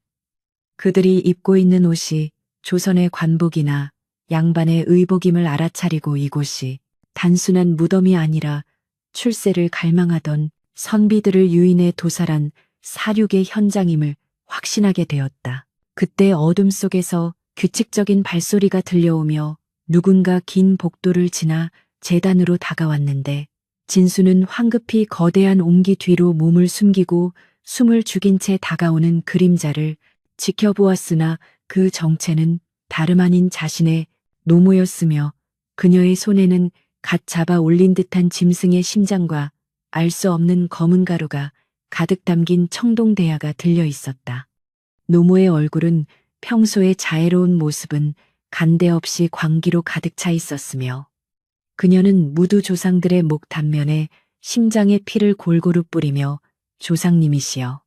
그들이 입고 있는 옷이 조선의 관복이나 양반의 의복임을 알아차리고 이곳이 단순한 무덤이 아니라 출세를 갈망하던 선비들을 유인해 도살한 사륙의 현장임을 확신하게 되었다. 그때 어둠 속에서 규칙적인 발소리가 들려오며 누군가 긴 복도를 지나 재단으로 다가왔는데 진수는 황급히 거대한 옹기 뒤로 몸을 숨기고 숨을 죽인 채 다가오는 그림자를 지켜보았으나 그 정체는 다름 아닌 자신의 노모였으며 그녀의 손에는 갓 잡아 올린 듯한 짐승의 심장과 알 수 없는 검은 가루가 가득 담긴 청동대야가 들려 있었다. 노모의 얼굴은 평소의 자애로운 모습은 간데 없이 광기로 가득 차 있었으며 그녀는 무두 조상들의 목 단면에 심장의 피를 골고루 뿌리며 조상님이시여.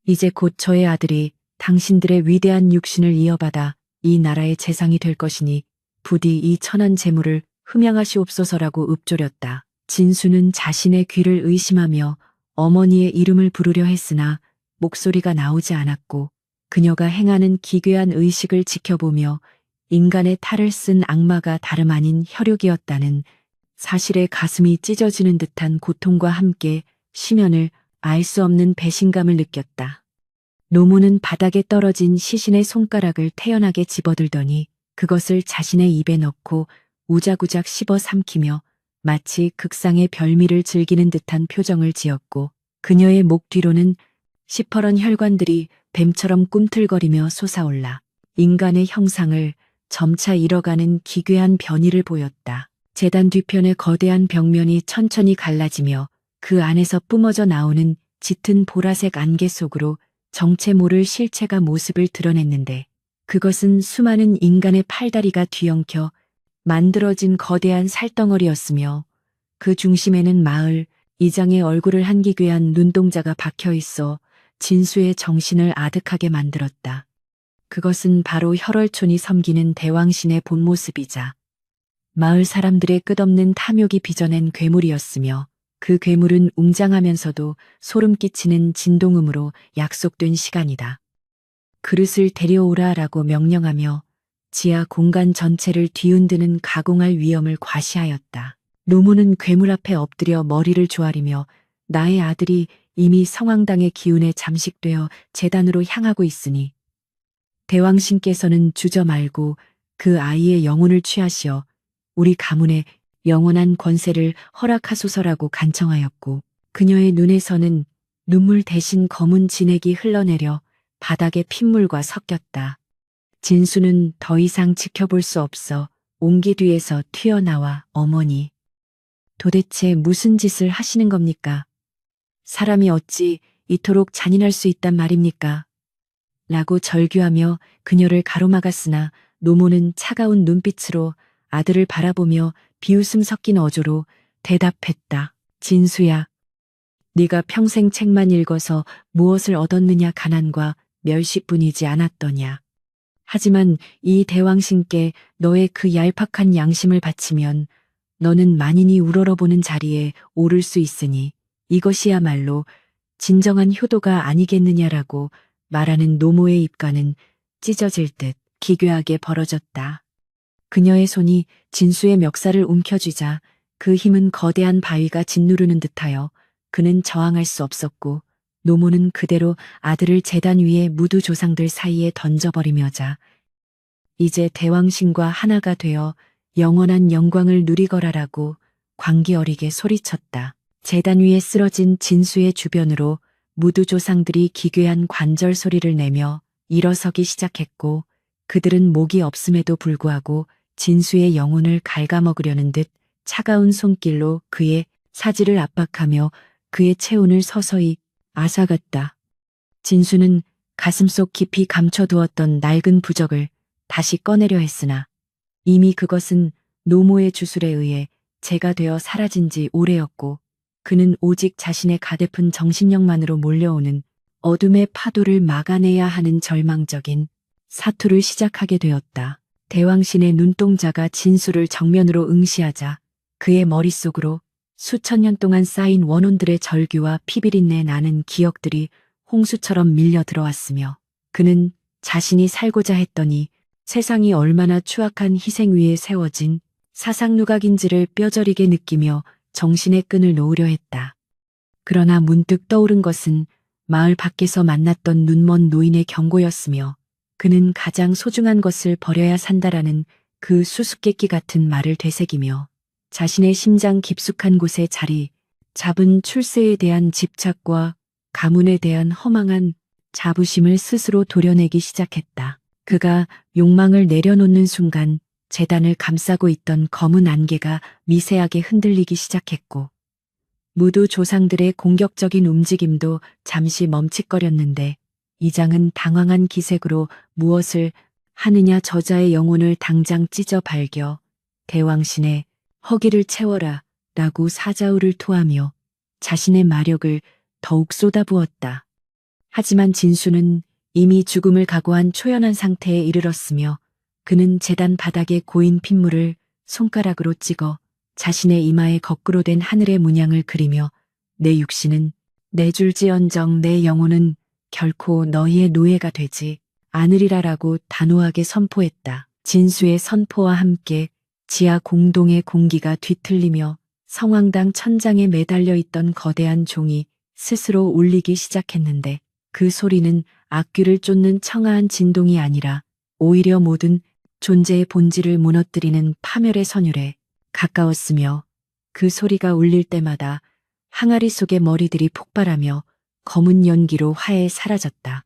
이제 곧 저의 아들이 당신들의 위대한 육신을 이어받아 이 나라의 재상이 될 것이니 부디 이 천한 재물을 흠양하시옵소서라고 읊조렸다. 진수는 자신의 귀를 의심하며 어머니의 이름을 부르려 했으나 목소리가 나오지 않았고 그녀가 행하는 기괴한 의식을 지켜보며 인간의 탈을 쓴 악마가 다름 아닌 혈육이었다는 사실에 가슴이 찢어지는 듯한 고통과 함께 심연을 알 수 없는 배신감을 느꼈다. 노모는 바닥에 떨어진 시신의 손가락을 태연하게 집어들더니 그것을 자신의 입에 넣고 우자구작 씹어 삼키며 마치 극상의 별미를 즐기는 듯한 표정을 지었고 그녀의 목 뒤로는 시퍼런 혈관들이 뱀처럼 꿈틀거리며 솟아올라 인간의 형상을 점차 잃어가는 기괴한 변이를 보였다. 재단 뒤편의 거대한 벽면이 천천히 갈라지며 그 안에서 뿜어져 나오는 짙은 보라색 안개 속으로 정체 모를 실체가 모습을 드러냈는데 그것은 수많은 인간의 팔다리가 뒤엉켜 만들어진 거대한 살덩어리였으며 그 중심에는 마을 이장의 얼굴을 한 기괴한 눈동자가 박혀 있어 진수의 정신을 아득하게 만들었다. 그것은 바로 혈월촌이 섬기는 대왕신의 본 모습이자 마을 사람들의 끝없는 탐욕이 빚어낸 괴물이었으며 그 괴물은 웅장하면서도 소름 끼치는 진동음으로 약속된 시간이다. 그릇을 데려오라라고 명령하며 지하 공간 전체를 뒤흔드는 가공할 위험을 과시하였다. 노모는 괴물 앞에 엎드려 머리를 조아리며 나의 아들이 이미 성황당의 기운에 잠식되어 재단으로 향하고 있으니 대왕신께서는 주저 말고 그 아이의 영혼을 취하시어 우리 가문의 영원한 권세를 허락하소서라고 간청하였고 그녀의 눈에서는 눈물 대신 검은 진액이 흘러내려 바닥의 핏물과 섞였다. 진수는 더 이상 지켜볼 수 없어 옹기 뒤에서 튀어나와 어머니, 도대체 무슨 짓을 하시는 겁니까? 사람이 어찌 이토록 잔인할 수 있단 말입니까? 라고 절규하며 그녀를 가로막았으나 노모는 차가운 눈빛으로 아들을 바라보며 비웃음 섞인 어조로 대답했다. 진수야, 네가 평생 책만 읽어서 무엇을 얻었느냐 가난과 멸시뿐이지 않았더냐. 하지만 이 대왕신께 너의 그 얄팍한 양심을 바치면 너는 만인이 우러러보는 자리에 오를 수 있으니 이것이야말로 진정한 효도가 아니겠느냐라고 말하는 노모의 입가는 찢어질 듯 기괴하게 벌어졌다. 그녀의 손이 진수의 멱살을 움켜쥐자 그 힘은 거대한 바위가 짓누르는 듯하여 그는 저항할 수 없었고 노모는 그대로 아들을 제단 위에 무두 조상들 사이에 던져버리며자 이제 대왕신과 하나가 되어 영원한 영광을 누리거라라고 광기 어리게 소리쳤다. 제단 위에 쓰러진 진수의 주변으로 무두 조상들이 기괴한 관절 소리를 내며 일어서기 시작했고 그들은 목이 없음에도 불구하고 진수의 영혼을 갉아먹으려는 듯 차가운 손길로 그의 사지를 압박하며 그의 체온을 서서히 앗아갔다. 진수는 가슴속 깊이 감춰두었던 낡은 부적을 다시 꺼내려 했으나 이미 그것은 노모의 주술에 의해 재가 되어 사라진 지 오래였고 그는 오직 자신의 가냘픈 정신력만으로 몰려오는 어둠의 파도를 막아내야 하는 절망적인 사투를 시작하게 되었다. 대왕신의 눈동자가 진수를 정면으로 응시하자 그의 머릿속으로 수천 년 동안 쌓인 원혼들의 절규와 피비린내 나는 기억들이 홍수처럼 밀려 들어왔으며 그는 자신이 살고자 했더니 세상이 얼마나 추악한 희생 위에 세워진 사상누각인지를 뼈저리게 느끼며 정신의 끈을 놓으려 했다. 그러나 문득 떠오른 것은 마을 밖에서 만났던 눈먼 노인의 경고였으며 그는 가장 소중한 것을 버려야 산다라는 그 수수께끼 같은 말을 되새기며 자신의 심장 깊숙한 곳에 자리 잡은 출세에 대한 집착과 가문에 대한 허망한 자부심을 스스로 도려내기 시작했다. 그가 욕망을 내려놓는 순간 제단을 감싸고 있던 검은 안개가 미세하게 흔들리기 시작했고 무두 조상들의 공격적인 움직임도 잠시 멈칫거렸는데 이장은 당황한 기색으로 무엇을 하느냐 저자의 영혼을 당장 찢어 발겨 대왕신의 허기를 채워라 라고 사자우를 토하며 자신의 마력을 더욱 쏟아부었다. 하지만 진수는 이미 죽음을 각오한 초연한 상태에 이르렀으며 그는 제단 바닥에 고인 핏물을 손가락으로 찍어 자신의 이마에 거꾸로 된 하늘의 문양을 그리며 내 육신은 내줄지언정 내 영혼은 결코 너희의 노예가 되지 않으리라라고 단호하게 선포했다. 진수의 선포와 함께 지하 공동의 공기가 뒤틀리며 성황당 천장에 매달려 있던 거대한 종이 스스로 울리기 시작했는데 그 소리는 악귀를 쫓는 청아한 진동이 아니라 오히려 모든 존재의 본질을 무너뜨리는 파멸의 선율에 가까웠으며 그 소리가 울릴 때마다 항아리 속의 머리들이 폭발하며 검은 연기로 화해 사라졌다.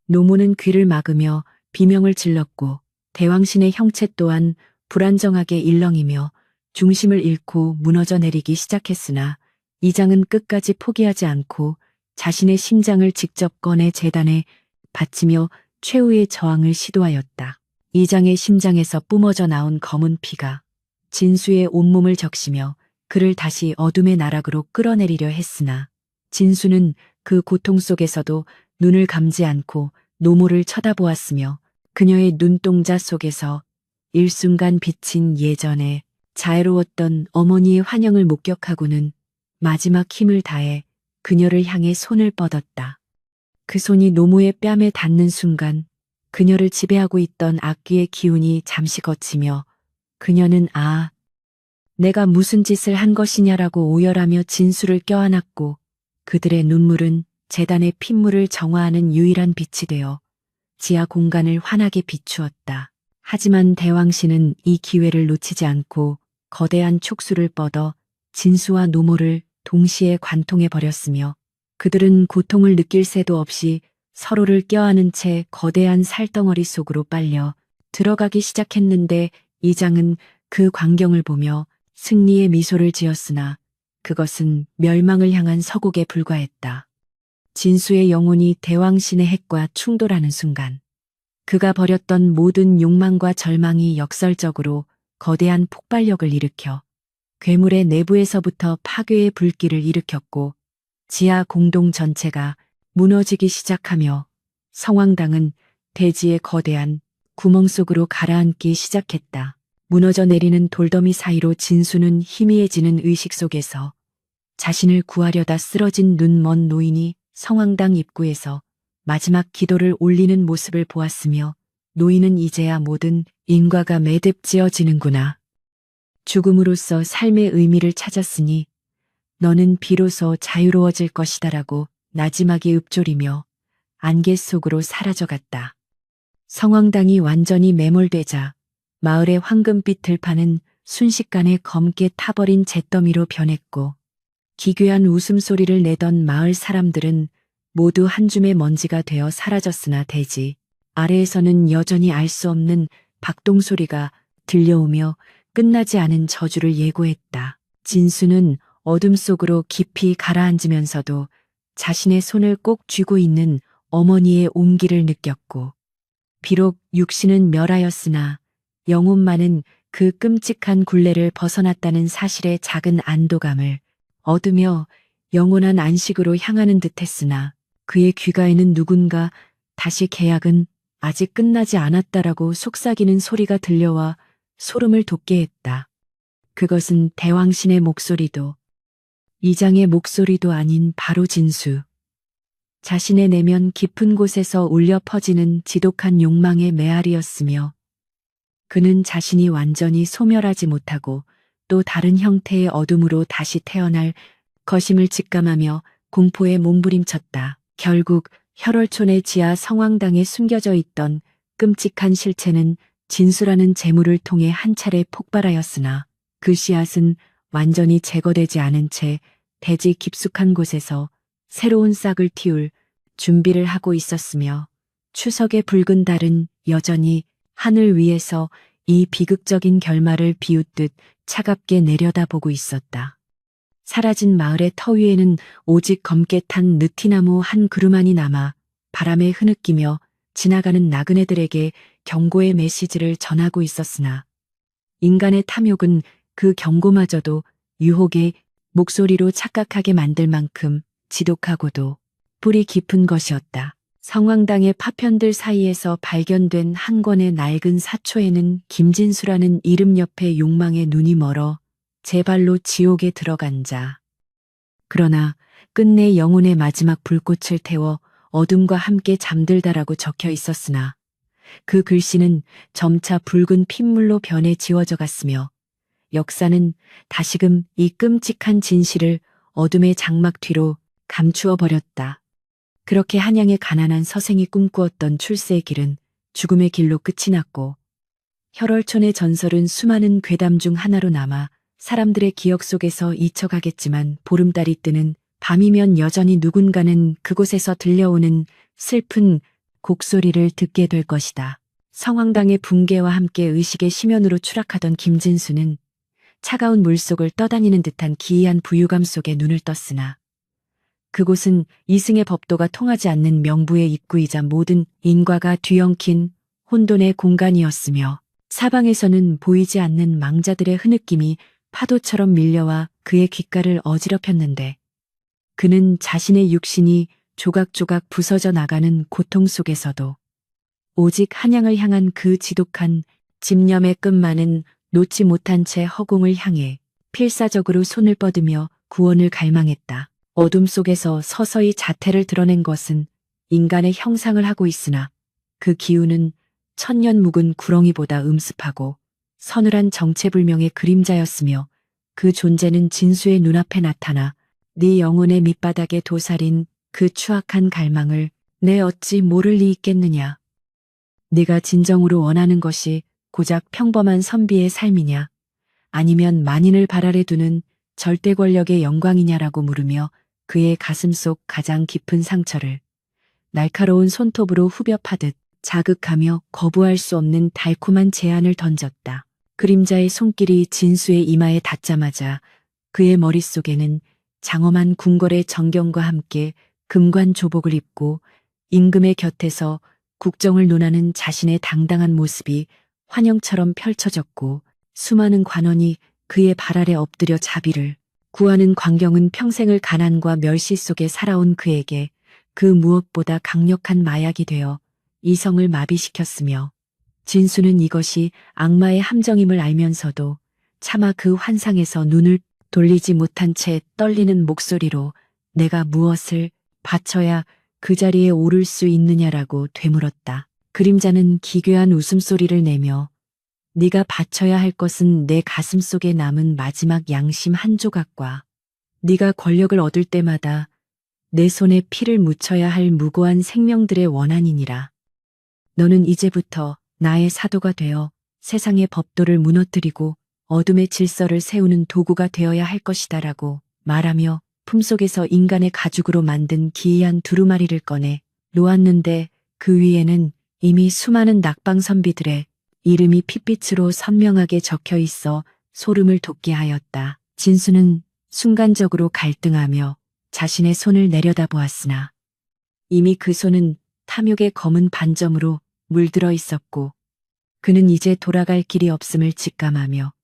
노모는 귀를 막으며 비명을 질렀고 대왕신의 형체 또한 불안정하게 일렁이며 중심을 잃고 무너져 내리기 시작했으나 이장은 끝까지 포기하지 않고 자신의 심장을 직접 꺼내 제단에 바치며 최후의 저항을 시도하였다. 이장의 심장에서 뿜어져 나온 검은 피가 진수의 온몸을 적시며 그를 다시 어둠의 나락으로 끌어내리려 했으나 진수는 그 고통 속에서도 눈을 감지 않고 노모를 쳐다보았으며 그녀의 눈동자 속에서 일순간 비친 예전에 자애로웠던 어머니의 환영을 목격하고는 마지막 힘을 다해 그녀를 향해 손을 뻗었다. 그 손이 노모의 뺨에 닿는 순간 그녀를 지배하고 있던 악귀의 기운이 잠시 거치며 그녀는 내가 무슨 짓을 한 것이냐라고 오열하며 진수를 껴안았고 그들의 눈물은 제단의 핏물을 정화하는 유일한 빛이 되어 지하 공간을 환하게 비추었다. 하지만 대왕신은 이 기회를 놓치지 않고 거대한 촉수를 뻗어 진수와 노모를 동시에 관통해 버렸으며 그들은 고통을 느낄 새도 없이 서로를 껴안은 채 거대한 살덩어리 속으로 빨려 들어가기 시작했는데 이장은 그 광경을 보며 승리의 미소를 지었으나 그것은 멸망을 향한 서곡에 불과했다. 진수의 영혼이 대왕신의 핵과 충돌하는 순간 그가 버렸던 모든 욕망과 절망이 역설적으로 거대한 폭발력을 일으켜 괴물의 내부에서부터 파괴의 불길을 일으켰고 지하 공동 전체가 무너지기 시작하며 성황당은 대지의 거대한 구멍 속으로 가라앉기 시작했다. 무너져 내리는 돌더미 사이로 진수는 희미해지는 의식 속에서 자신을 구하려다 쓰러진 눈먼 노인이 성황당 입구에서 마지막 기도를 올리는 모습을 보았으며 노인은 이제야 모든 인과가 매듭지어지는구나. 죽음으로써 삶의 의미를 찾았으니 너는 비로소 자유로워질 것이다라고 나지막이 읊조리며 안개 속으로 사라져갔다. 성황당이 완전히 매몰되자 마을의 황금빛 들판은 순식간에 검게 타버린 잿더미로 변했고 기괴한 웃음소리를 내던 마을 사람들은 모두 한 줌의 먼지가 되어 사라졌으나 대지 아래에서는 여전히 알 수 없는 박동소리가 들려오며 끝나지 않은 저주를 예고했다. 진수는 어둠 속으로 깊이 가라앉으면서도 자신의 손을 꼭 쥐고 있는 어머니의 온기를 느꼈고 비록 육신은 멸하였으나 영혼만은 그 끔찍한 굴레를 벗어났다는 사실의 작은 안도감을 얻으며 영원한 안식으로 향하는 듯했으나 그의 귓가에는 누군가 다시 계약은 아직 끝나지 않았다라고 속삭이는 소리가 들려와 소름을 돋게 했다. 그것은 대왕신의 목소리도 이장의 목소리도 아닌 바로 진수. 자신의 내면 깊은 곳에서 울려 퍼지는 지독한 욕망의 메아리였으며 그는 자신이 완전히 소멸하지 못하고 또 다른 형태의 어둠으로 다시 태어날 것임을 직감하며 공포에 몸부림쳤다. 결국 혈월촌의 지하 성황당에 숨겨져 있던 끔찍한 실체는 진수라는 재물을 통해 한 차례 폭발하였으나 그 씨앗은 완전히 제거되지 않은 채 대지 깊숙한 곳에서 새로운 싹을 틔울 준비를 하고 있었으며 추석의 붉은 달은 여전히 하늘 위에서 이 비극적인 결말을 비웃듯 차갑게 내려다보고 있었다. 사라진 마을의 터 위에는 오직 검게 탄 느티나무 한 그루만이 남아 바람에 흐느끼며 지나가는 나그네들에게 경고의 메시지를 전하고 있었으나 인간의 탐욕은 그 경고마저도 유혹의 목소리로 착각하게 만들 만큼 지독하고도 뿌리 깊은 것이었다. 성황당의 파편들 사이에서 발견된 한 권의 낡은 사초에는 김진수라는 이름 옆에 욕망의 눈이 멀어 제 발로 지옥에 들어간 자. 그러나 끝내 영혼의 마지막 불꽃을 태워 어둠과 함께 잠들다라고 적혀 있었으나 그 글씨는 점차 붉은 핏물로 변해 지워져 갔으며 역사는 다시금 이 끔찍한 진실을 어둠의 장막 뒤로 감추어 버렸다. 그렇게 한양의 가난한 서생이 꿈꾸었던 출세의 길은 죽음의 길로 끝이 났고 혈월촌의 전설은 수많은 괴담 중 하나로 남아 사람들의 기억 속에서 잊혀가겠지만 보름달이 뜨는 밤이면 여전히 누군가는 그곳에서 들려오는 슬픈 곡소리를 듣게 될 것이다. 성황당의 붕괴와 함께 의식의 심연으로 추락하던 김진수는 차가운 물속을 떠다니는 듯한 기이한 부유감 속에 눈을 떴으나 그곳은 이승의 법도가 통하지 않는 명부의 입구이자 모든 인과가 뒤엉킨 혼돈의 공간이었으며 사방에서는 보이지 않는 망자들의 흐느낌이 파도처럼 밀려와 그의 귓가를 어지럽혔는데 그는 자신의 육신이 조각조각 부서져 나가는 고통 속에서도 오직 한양을 향한 그 지독한 집념의 끝만은 놓지 못한 채 허공을 향해 필사적으로 손을 뻗으며 구원을 갈망했다. 어둠 속에서 서서히 자태를 드러낸 것은 인간의 형상을 하고 있으나 그 기운은 천년 묵은 구렁이보다 음습하고 서늘한 정체불명의 그림자였으며 그 존재는 진수의 눈앞에 나타나 네 영혼의 밑바닥에 도사린 그 추악한 갈망을 내 어찌 모를 리 있겠느냐. 네가 진정으로 원하는 것이 고작 평범한 선비의 삶이냐 아니면 만인을 발 아래 두는 절대 권력의 영광이냐라고 물으며 그의 가슴 속 가장 깊은 상처를 날카로운 손톱으로 후벼 파듯 자극하며 거부할 수 없는 달콤한 제안을 던졌다. 그림자의 손길이 진수의 이마에 닿자마자 그의 머릿속에는 장엄한 궁궐의 정경과 함께 금관 조복을 입고 임금의 곁에서 국정을 논하는 자신의 당당한 모습이 환영처럼 펼쳐졌고 수많은 관원이 그의 발 아래 엎드려 자비를 구하는 광경은 평생을 가난과 멸시 속에 살아온 그에게 그 무엇보다 강력한 마약이 되어 이성을 마비시켰으며 진수는 이것이 악마의 함정임을 알면서도 차마 그 환상에서 눈을 돌리지 못한 채 떨리는 목소리로 내가 무엇을 바쳐야 그 자리에 오를 수 있느냐라고 되물었다. 그림자는 기괴한 웃음소리를 내며 네가 바쳐야 할 것은 내 가슴 속에 남은 마지막 양심 한 조각과 네가 권력을 얻을 때마다 내 손에 피를 묻혀야 할 무고한 생명들의 원한이니라. 너는 이제부터 나의 사도가 되어 세상의 법도를 무너뜨리고 어둠의 질서를 세우는 도구가 되어야 할 것이다라고 말하며 품속에서 인간의 가죽으로 만든 기이한 두루마리를 꺼내 놓았는데 그 위에는 이미 수많은 낙방 선비들의 이름이 핏빛으로 선명하게 적혀 있어 소름을 돋게 하였다. 진수는 순간적으로 갈등하며 자신의 손을 내려다보았으나 이미 그 손은 탐욕의 검은 반점으로 물들어 있었고 그는 이제 돌아갈 길이 없음을 직감하며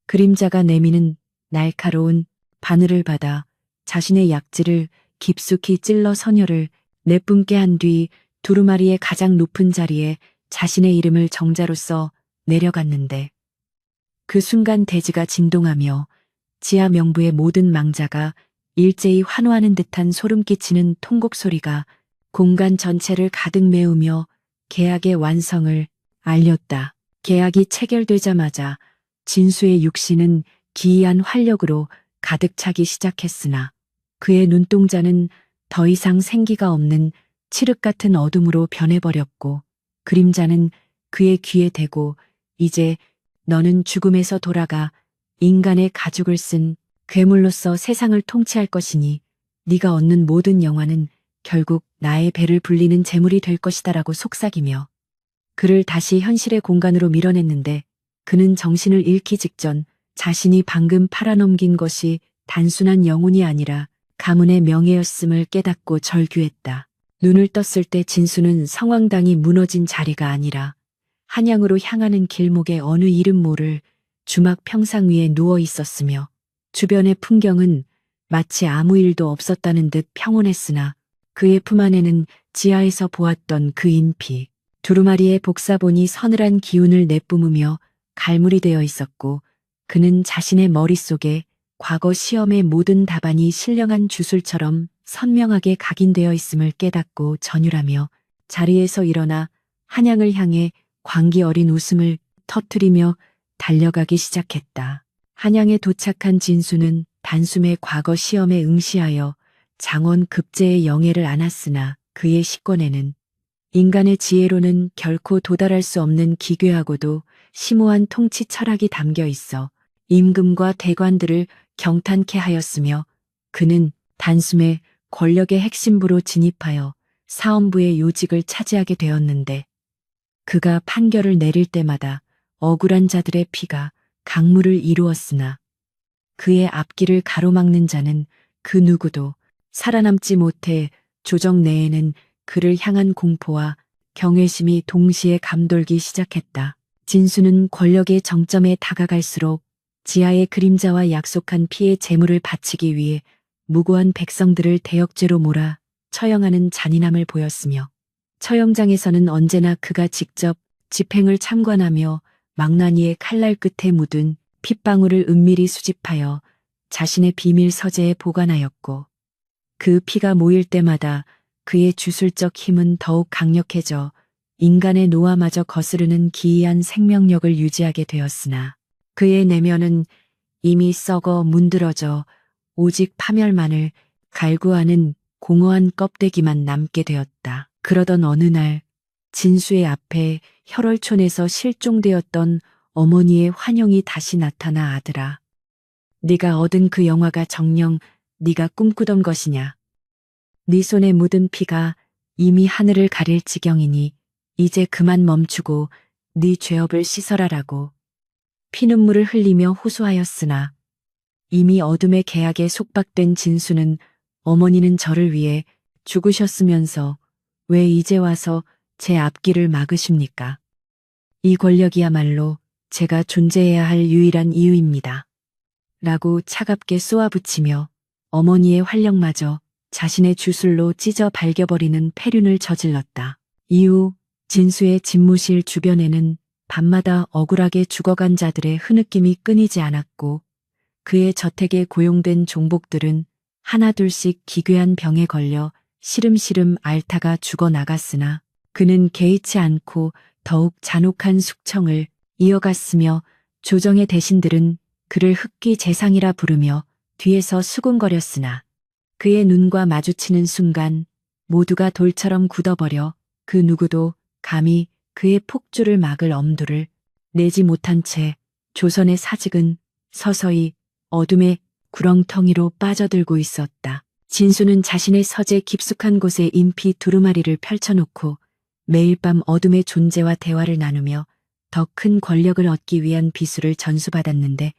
그림자가 내미는 날카로운 바늘을 받아 자신의 약지를 깊숙이 찔러 선혈을 내뿜게 한 뒤 두루마리의 가장 높은 자리에 자신의 이름을 정자로 써 내려갔는데 그 순간 대지가 진동하며 지하 명부의 모든 망자가 일제히 환호하는 듯한 소름 끼치는 통곡 소리가 공간 전체를 가득 메우며 계약의 완성을 알렸다. 계약이 체결되자마자 진수의 육신은 기이한 활력으로 가득 차기 시작했으나 그의 눈동자는 더 이상 생기가 없는 칠흑 같은 어둠으로 변해버렸고 그림자는 그의 귀에 대고 이제 너는 죽음에서 돌아가 인간의 가죽을 쓴 괴물로서 세상을 통치할 것이니 네가 얻는 모든 영화는 결국 나의 배를 불리는 재물이 될 것이다라고 속삭이며 그를 다시 현실의 공간으로 밀어냈는데 그는 정신을 잃기 직전 자신이 방금 팔아넘긴 것이 단순한 영혼이 아니라 가문의 명예였음을 깨닫고 절규했다. 눈을 떴을 때 진수는 성황당이 무너진 자리가 아니라 한양으로 향하는 길목의 어느 이름 모를 주막 평상 위에 누워 있었으며 주변의 풍경은 마치 아무 일도 없었다는 듯 평온했으나 그의 품 안에는 지하에서 보았던 그 인피, 두루마리의 복사본이 서늘한 기운을 내뿜으며 갈무리 되어 있었고 그는 자신의 머릿속에 과거 시험의 모든 답안이 신령한 주술처럼 선명하게 각인되어 있음을 깨닫고 전율하며 자리에서 일어나 한양을 향해 광기 어린 웃음을 터뜨리며 달려가기 시작했다. 한양에 도착한 진수는 단숨에 과거 시험에 응시하여 장원 급제의 영예를 안았으나 그의 식권에는 인간의 지혜로는 결코 도달할 수 없는 기괴하고도 심오한 통치 철학이 담겨 있어 임금과 대관들을 경탄케 하였으며 그는 단숨에 권력의 핵심부로 진입하여 사헌부의 요직을 차지하게 되었는데 그가 판결을 내릴 때마다 억울한 자들의 피가 강물을 이루었으나 그의 앞길을 가로막는 자는 그 누구도 살아남지 못해 조정 내에는 그를 향한 공포와 경외심이 동시에 감돌기 시작했다. 진수는 권력의 정점에 다가갈수록 지하의 그림자와 약속한 피의 재물을 바치기 위해 무고한 백성들을 대역죄로 몰아 처형하는 잔인함을 보였으며 처형장에서는 언제나 그가 직접 집행을 참관하며 망나니의 칼날 끝에 묻은 핏방울을 은밀히 수집하여 자신의 비밀 서재에 보관하였고 그 피가 모일 때마다 그의 주술적 힘은 더욱 강력해져 인간의 노화마저 거스르는 기이한 생명력을 유지하게 되었으나 그의 내면은 이미 썩어 문드러져 오직 파멸만을 갈구하는 공허한 껍데기만 남게 되었다. 그러던 어느 날 진수의 앞에 혈월촌에서 실종되었던 어머니의 환영이 다시 나타나 아들아. 네가 얻은 그 영화가 정녕 네가 꿈꾸던 것이냐. 네 손에 묻은 피가 이미 하늘을 가릴 지경이니 이제 그만 멈추고 네 죄업을 씻어라라고 피눈물을 흘리며 호소하였으나 이미 어둠의 계약에 속박된 진수는 어머니는 저를 위해 죽으셨으면서 왜 이제 와서 제 앞길을 막으십니까? 이 권력이야말로 제가 존재해야 할 유일한 이유입니다. 라고 차갑게 쏘아붙이며 어머니의 활력마저 자신의 주술로 찢어 발겨버리는 패륜을 저질렀다. 이후 진수의 집무실 주변에는 밤마다 억울하게 죽어간 자들의 흐느낌이 끊이지 않았고 그의 저택에 고용된 종복들은 하나둘씩 기괴한 병에 걸려 시름시름 앓다가 죽어나갔으나 그는 개의치 않고 더욱 잔혹한 숙청을 이어갔으며 조정의 대신들은 그를 흑기 재상이라 부르며 뒤에서 수군거렸으나 그의 눈과 마주치는 순간 모두가 돌처럼 굳어버려 그 누구도 감히 그의 폭주를 막을 엄두를 내지 못한 채 조선의 사직은 서서히 어둠의 구렁텅이로 빠져들고 있었다. 진수는 자신의 서재 깊숙한 곳에 인피 두루마리를 펼쳐놓고 매일 밤 어둠의 존재와 대화를 나누며 더 큰 권력을 얻기 위한 비수를 전수받았는데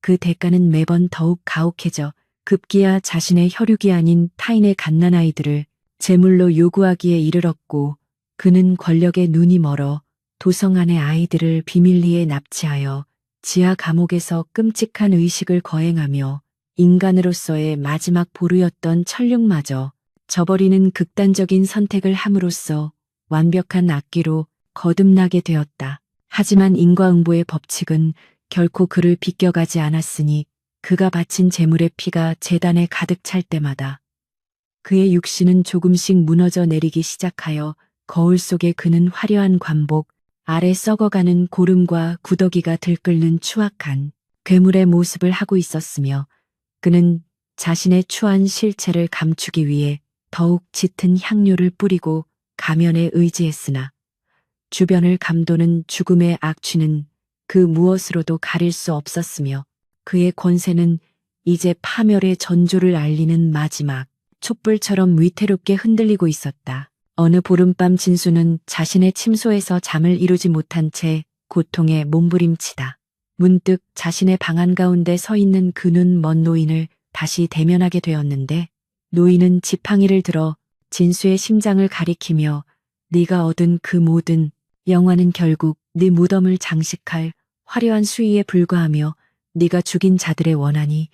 그 대가는 매번 더욱 가혹해져 급기야 자신의 혈육이 아닌 타인의 갓난아이들을 제물로 요구하기에 이르렀고 그는 권력에 눈이 멀어 도성 안의 아이들을 비밀리에 납치하여 지하 감옥에서 끔찍한 의식을 거행하며 인간으로서의 마지막 보루였던 천륜마저 저버리는 극단적인 선택을 함으로써 완벽한 악기로 거듭나게 되었다. 하지만 인과응보의 법칙은 결코 그를 비껴가지 않았으니 그가 바친 제물의 피가 제단에 가득 찰 때마다 그의 육신은 조금씩 무너져 내리기 시작하여 거울 속에 그는 화려한 관복 아래 썩어가는 고름과 구더기가 들끓는 추악한 괴물의 모습을 하고 있었으며 그는 자신의 추한 실체를 감추기 위해 더욱 짙은 향료를 뿌리고 가면에 의지했으나 주변을 감도는 죽음의 악취는 그 무엇으로도 가릴 수 없었으며 그의 권세는 이제 파멸의 전조를 알리는 마지막 촛불처럼 위태롭게 흔들리고 있었다. 어느 보름밤 진수는 자신의 침소에서 잠을 이루지 못한 채 고통에 몸부림치다. 문득 자신의 방 한가운데 서 있는 그 눈 먼 노인을 다시 대면하게 되었는데 노인은 지팡이를 들어 진수의 심장을 가리키며 네가 얻은 그 모든 영화는 결국 네 무덤을 장식할 화려한 수위에 불과하며 네가 죽인 자들의 원한이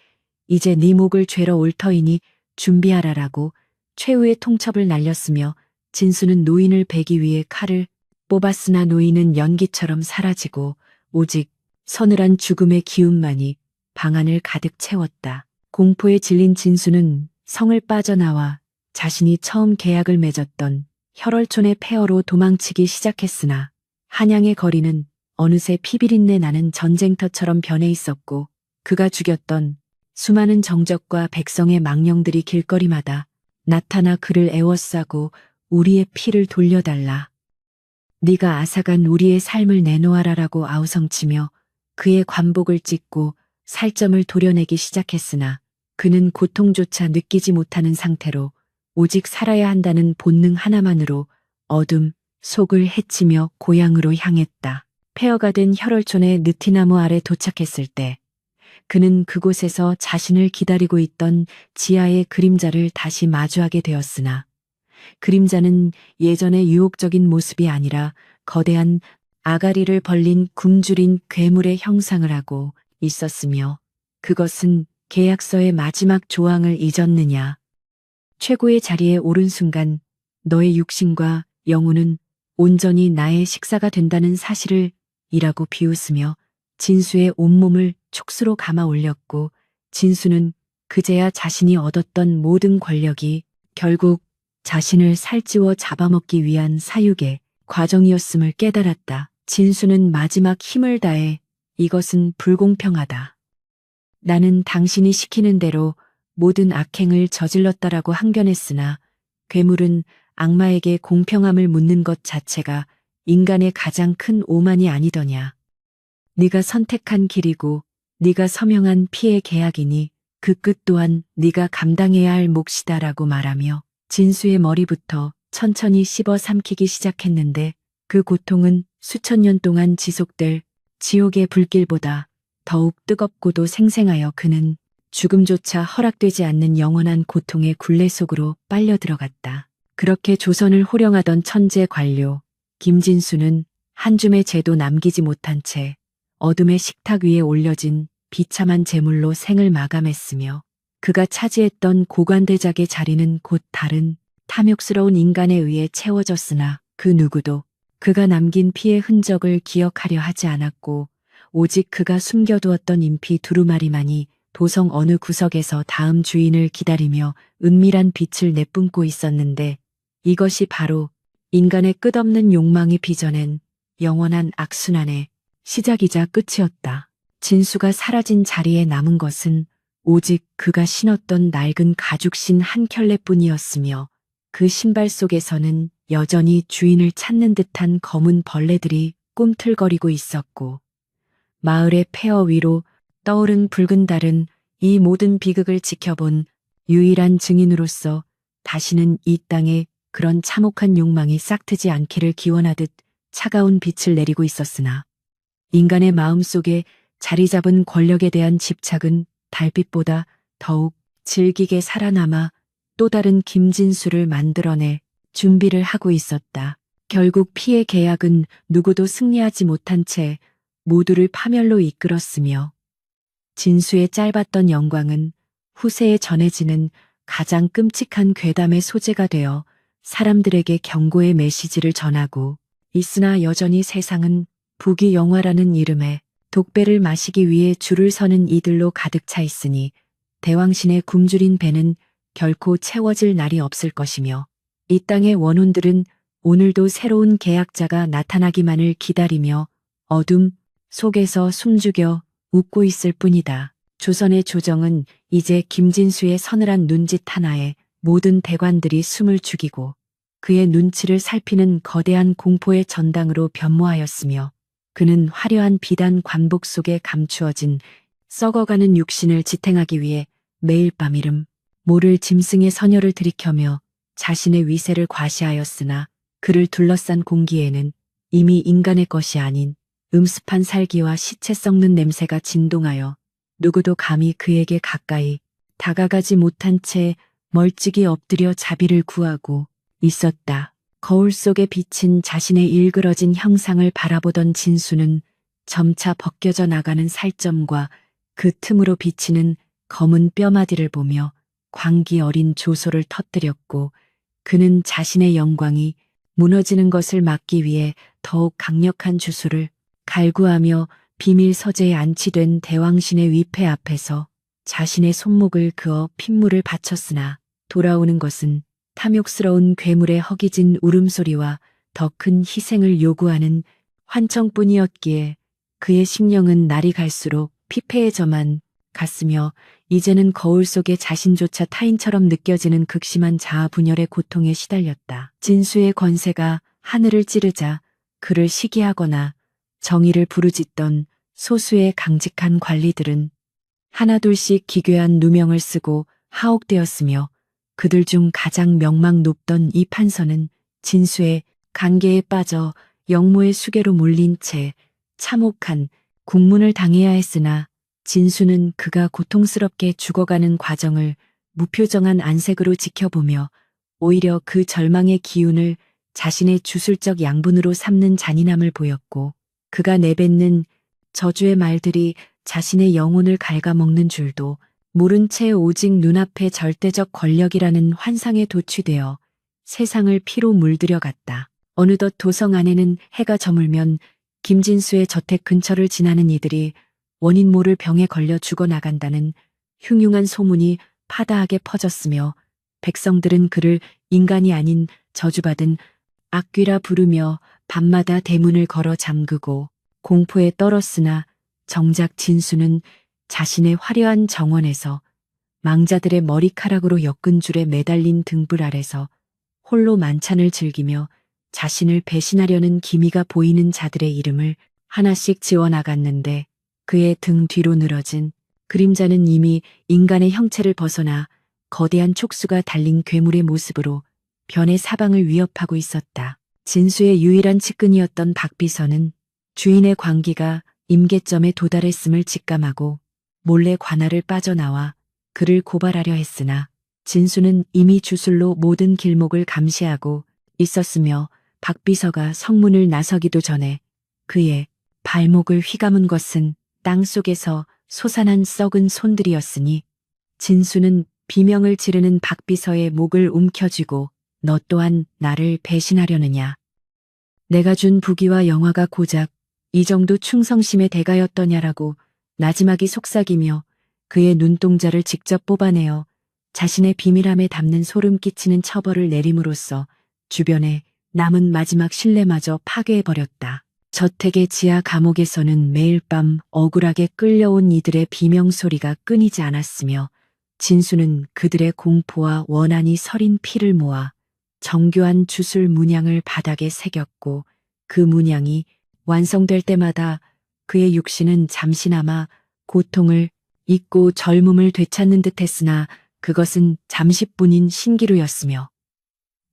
이제 네 목을 죄러 올 터이니 준비하라라고 최후의 통첩을 날렸으며 진수는 노인을 베기 위해 칼을 뽑았으나 노인은 연기처럼 사라지고 오직 서늘한 죽음의 기운만이 방 안을 가득 채웠다. 공포에 질린 진수는 성을 빠져나와 자신이 처음 계약을 맺었던 혈월촌의 폐허로 도망치기 시작했으나 한양의 거리는 어느새 피비린내 나는 전쟁터처럼 변해 있었고 그가 죽였던 수많은 정적과 백성의 망령들이 길거리마다 나타나 그를 애워싸고 우리의 피를 돌려달라. 네가 앗아간 우리의 삶을 내놓아라라고 아우성치며 그의 관복을 찢고 살점을 도려내기 시작했으나 그는 고통조차 느끼지 못하는 상태로 오직 살아야 한다는 본능 하나만으로 어둠 속을 헤치며 고향으로 향했다. 폐허가 된 혈월촌의 느티나무 아래 도착했을 때 그는 그곳에서 자신을 기다리고 있던 지하의 그림자를 다시 마주하게 되었으나 그림자는 예전의 유혹적인 모습이 아니라 거대한 아가리를 벌린 굶주린 괴물의 형상을 하고 있었으며 그것은 계약서의 마지막 조항을 잊었느냐. 최고의 자리에 오른 순간 너의 육신과 영혼은 온전히 나의 식사가 된다는 사실을 이라고 비웃으며 진수의 온몸을 촉수로 감아 올렸고 진수는 그제야 자신이 얻었던 모든 권력이 결국 자신을 살찌워 잡아먹기 위한 사육의 과정이었음을 깨달았다. 진수는 마지막 힘을 다해 이것은 불공평하다. 나는 당신이 시키는 대로 모든 악행을 저질렀다라고 항변했으나 괴물은 악마에게 공평함을 묻는 것 자체가 인간의 가장 큰 오만이 아니더냐. 네가 선택한 길이고 네가 서명한 피의 계약이니 그 끝 또한 네가 감당해야 할 몫이다라고 말하며 진수의 머리부터 천천히 씹어 삼키기 시작했는데 그 고통은 수천 년 동안 지속될 지옥의 불길보다 더욱 뜨겁고도 생생하여 그는 죽음조차 허락되지 않는 영원한 고통의 굴레 속으로 빨려 들어갔다. 그렇게 조선을 호령하던 천재 관료 김진수는 한 줌의 재도 남기지 못한 채 어둠의 식탁 위에 올려진 비참한 제물로 생을 마감했으며 그가 차지했던 고관대작의 자리는 곧 다른 탐욕스러운 인간에 의해 채워졌으나 그 누구도 그가 남긴 피의 흔적을 기억하려 하지 않았고 오직 그가 숨겨두었던 인피 두루마리만이 도성 어느 구석에서 다음 주인을 기다리며 은밀한 빛을 내뿜고 있었는데 이것이 바로 인간의 끝없는 욕망이 빚어낸 영원한 악순환의 시작이자 끝이었다. 진수가 사라진 자리에 남은 것은 오직 그가 신었던 낡은 가죽신 한 켤레뿐이었으며 그 신발 속에서는 여전히 주인을 찾는 듯한 검은 벌레들이 꿈틀거리고 있었고 마을의 폐허 위로 떠오른 붉은 달은 이 모든 비극을 지켜본 유일한 증인으로서 다시는 이 땅에 그런 참혹한 욕망이 싹트지 않기를 기원하듯 차가운 빛을 내리고 있었으나 인간의 마음속에 자리 잡은 권력에 대한 집착은 달빛보다 더욱 질기게 살아남아 또 다른 김진수를 만들어낼 준비를 하고 있었다. 결국 피해 계약은 누구도 승리하지 못한 채 모두를 파멸로 이끌었으며 진수의 짧았던 영광은 후세에 전해지는 가장 끔찍한 괴담의 소재가 되어 사람들에게 경고의 메시지를 전하고 있으나 여전히 세상은 부귀영화라는 이름에 독배를 마시기 위해 줄을 서는 이들로 가득 차 있으니 대왕신의 굶주린 배는 결코 채워질 날이 없을 것이며 이 땅의 원혼들은 오늘도 새로운 계약자가 나타나기만을 기다리며 어둠 속에서 숨죽여 웃고 있을 뿐이다. 조선의 조정은 이제 김진수의 서늘한 눈짓 하나에 모든 대관들이 숨을 죽이고 그의 눈치를 살피는 거대한 공포의 전당으로 변모하였으며 그는 화려한 비단 관복 속에 감추어진 썩어가는 육신을 지탱하기 위해 매일 밤 이름 모를 짐승의 선혈을 들이켜며 자신의 위세를 과시하였으나 그를 둘러싼 공기에는 이미 인간의 것이 아닌 음습한 살기와 시체 썩는 냄새가 진동하여 누구도 감히 그에게 가까이 다가가지 못한 채 멀찍이 엎드려 자비를 구하고 있었다. 거울 속에 비친 자신의 일그러진 형상을 바라보던 진수는 점차 벗겨져 나가는 살점과 그 틈으로 비치는 검은 뼈마디를 보며 광기 어린 조소를 터뜨렸고 그는 자신의 영광이 무너지는 것을 막기 위해 더욱 강력한 주술을 갈구하며 비밀 서재에 안치된 대왕신의 위패 앞에서 자신의 손목을 그어 핏물을 바쳤으나 돌아오는 것은 탐욕스러운 괴물의 허기진 울음소리와 더 큰 희생을 요구하는 환청뿐이었기에 그의 심령은 날이 갈수록 피폐해져만 갔으며 이제는 거울 속의 자신조차 타인처럼 느껴지는 극심한 자아 분열의 고통에 시달렸다. 진수의 권세가 하늘을 찌르자 그를 시기하거나 정의를 부르짖던 소수의 강직한 관리들은 하나둘씩 기괴한 누명을 쓰고 하옥되었으며 그들 중 가장 명망 높던 이 판서는 진수의 관계에 빠져 영모의 수계로 몰린 채 참혹한 국문을 당해야 했으나 진수는 그가 고통스럽게 죽어가는 과정을 무표정한 안색으로 지켜보며 오히려 그 절망의 기운을 자신의 주술적 양분으로 삼는 잔인함을 보였고 그가 내뱉는 저주의 말들이 자신의 영혼을 갉아먹는 줄도 모른 채 오직 눈앞의 절대적 권력이라는 환상에 도취되어 세상을 피로 물들여 갔다. 어느덧 도성 안에는 해가 저물면 김진수의 저택 근처를 지나는 이들이 원인 모를 병에 걸려 죽어나간다는 흉흉한 소문이 파다하게 퍼졌으며 백성들은 그를 인간이 아닌 저주받은 악귀라 부르며 밤마다 대문을 걸어 잠그고 공포에 떨었으나 정작 진수는 자신의 화려한 정원에서 망자들의 머리카락으로 엮은 줄에 매달린 등불 아래서 홀로 만찬을 즐기며 자신을 배신하려는 기미가 보이는 자들의 이름을 하나씩 지워나갔는데 그의 등 뒤로 늘어진 그림자는 이미 인간의 형체를 벗어나 거대한 촉수가 달린 괴물의 모습으로 변의 사방을 위협하고 있었다. 진수의 유일한 측근이었던 박비서는 주인의 광기가 임계점에 도달했음을 직감하고 몰래 관할을 빠져나와 그를 고발하려 했으나 진수는 이미 주술로 모든 길목을 감시하고 있었으며 박비서가 성문을 나서기도 전에 그의 발목을 휘감은 것은 땅속에서 솟아난 썩은 손들이었으니 진수는 비명을 지르는 박비서의 목을 움켜쥐고 너 또한 나를 배신하려느냐. 내가 준 부귀와 영화가 고작 이 정도 충성심의 대가였더냐라고 나지막이 속삭이며 그의 눈동자를 직접 뽑아내어 자신의 비밀함에 담는 소름 끼치는 처벌을 내림으로써 주변에 남은 마지막 신뢰마저 파괴해버렸다. 저택의 지하 감옥에서는 매일 밤 억울하게 끌려온 이들의 비명소리가 끊이지 않았으며 진수는 그들의 공포와 원한이 서린 피를 모아 정교한 주술 문양을 바닥에 새겼고 그 문양이 완성될 때마다 그의 육신은 잠시나마 고통을 잊고 젊음을 되찾는 듯 했으나 그것은 잠시뿐인 신기루였으며